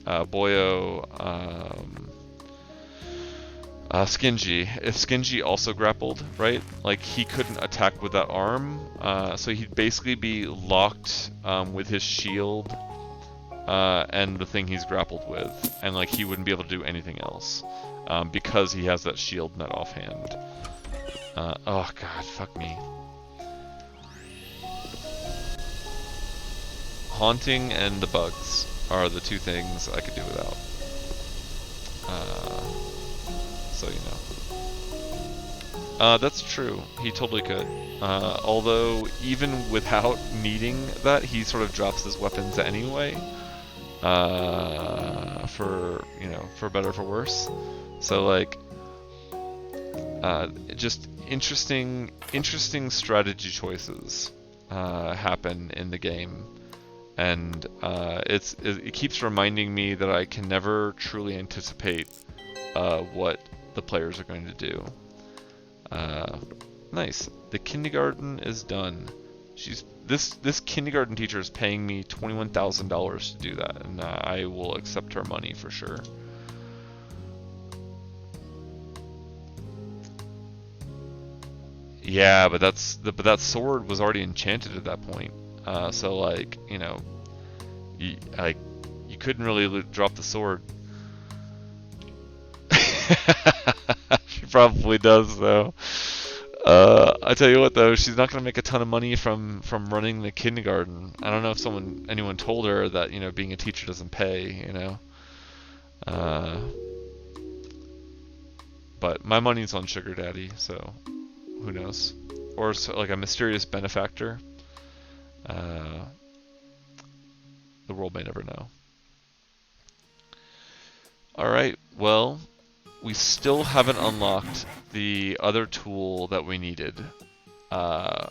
Boyo, Skinji, if Skinji also grappled, right? Like, he couldn't attack with that arm, so he'd basically be locked with his shield and the thing he's grappled with, and like he wouldn't be able to do anything else because he has that shield net offhand. Oh god, fuck me. Haunting and the bugs are the two things I could do without. So you know. That's true. He totally could. Although, even without needing that, he sort of drops his weapons anyway. For, you know, for better or for worse. So, like, just interesting strategy choices happen in the game. And it keeps reminding me that I can never truly anticipate what the players are going to do. Nice. The kindergarten is done. This kindergarten teacher is paying me $21,000 to do that, and I will accept her money for sure. Yeah, but that sword was already enchanted at that point. So like, you know, you couldn't really drop the sword. She probably does though. I tell you what though, she's not gonna make a ton of money from running the kindergarten. I don't know if anyone told her that, you know, being a teacher doesn't pay, you know. But my money's on Sugar Daddy, so who knows? Or so, like a mysterious benefactor. The world may never know. Alright, well, we still haven't unlocked the other tool that we needed. We're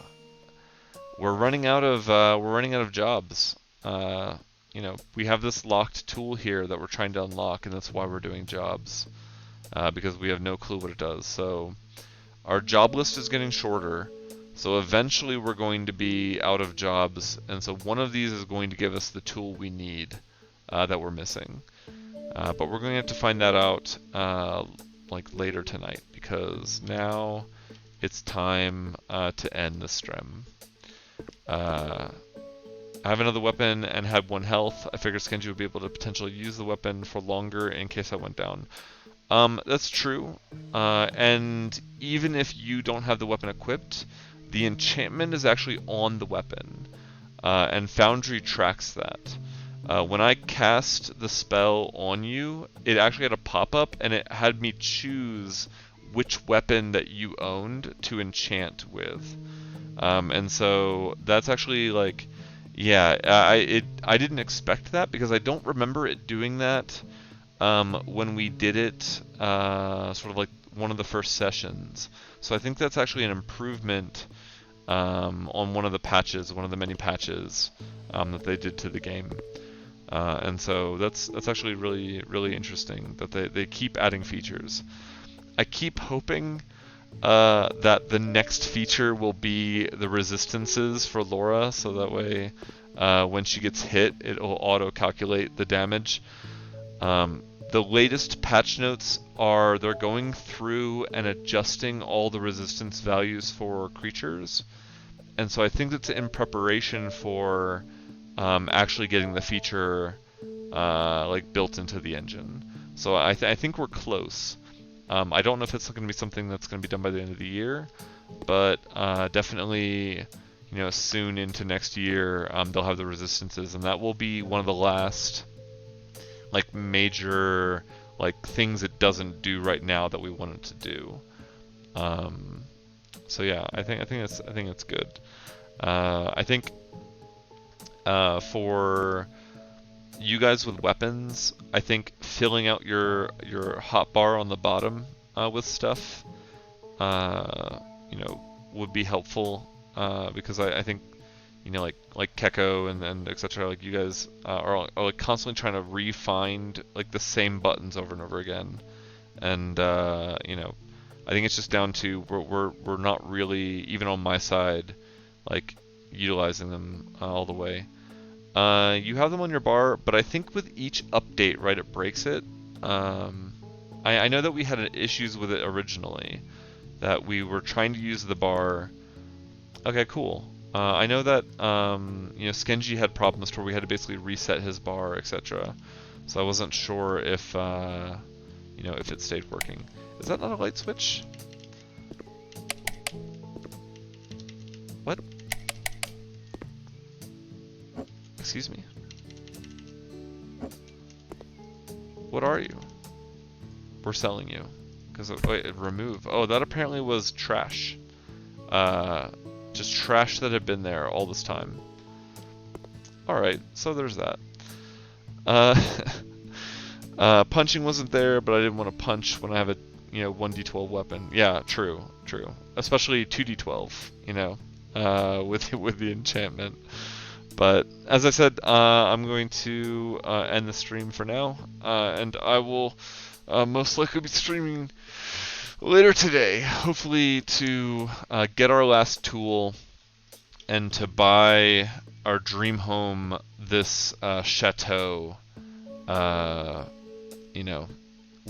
running out of jobs. You know, we have this locked tool here that we're trying to unlock, and that's why we're doing jobs. Because we have no clue what it does. So our job list is getting shorter. So eventually we're going to be out of jobs, and so one of these is going to give us the tool we need that we're missing. But we're going to have to find that out like later tonight, because now it's time to end the stream. I have another weapon and had 1 health. I figured Skenji would be able to potentially use the weapon for longer in case I went down. That's true. And even if you don't have the weapon equipped, the enchantment is actually on the weapon. And Foundry tracks that. When I cast the spell on you, it actually had a pop-up and it had me choose which weapon that you owned to enchant with. And so that's actually like, yeah, I didn't expect that because I don't remember it doing that when we did it sort of like one of the first sessions. So I think that's actually an improvement on one of the patches, one of the many patches that they did to the game. And so that's actually really interesting that they keep adding features. I keep hoping that the next feature will be the resistances for Laura, so that way when she gets hit, it'll auto-calculate the damage. The latest patch notes are they're going through and adjusting all the resistance values for creatures, and so I think it's in preparation for actually getting the feature like built into the engine. So I think we're close. I don't know if it's going to be something that's going to be done by the end of the year, but definitely, you know, soon into next year, they'll have the resistances, and that will be one of the last like major like things it doesn't do right now that we want it to do. So yeah, I think it's good. I think for you guys with weapons, I think filling out your hotbar on the bottom with stuff, you know, would be helpful because I think, you know, like Keko and etc. Like you guys are like constantly trying to re-find like the same buttons over and over again, and you know, I think it's just down to we're not really, even on my side, like utilizing them all the way. You have them on your bar, but I think with each update, right, it breaks it. I know that we had issues with it originally, that we were trying to use the bar. Okay, cool. I know that you know, Skenji had problems where we had to basically reset his bar, etc. So I wasn't sure if you know, if it stayed working. Is that not a light switch? What? Excuse me? What are you? We're selling you. Because, wait, remove. Oh, that apparently was trash. Just trash that had been there all this time. Alright, so there's that. Punching wasn't there, but I didn't want to punch when I have a, 1d12 weapon. Yeah, true. Especially 2d12, with the enchantment. But as I said, I'm going to end the stream for now, and I will most likely be streaming later today, hopefully to get our last tool and to buy our dream home, this chateau. We're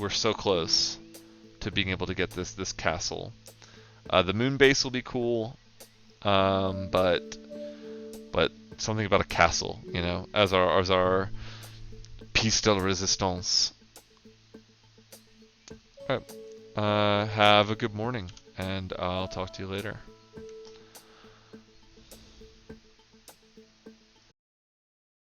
so close to being able to get this castle. The moon base will be cool, but something about a castle, as our piece de resistance. Alright, have a good morning, and I'll talk to you later.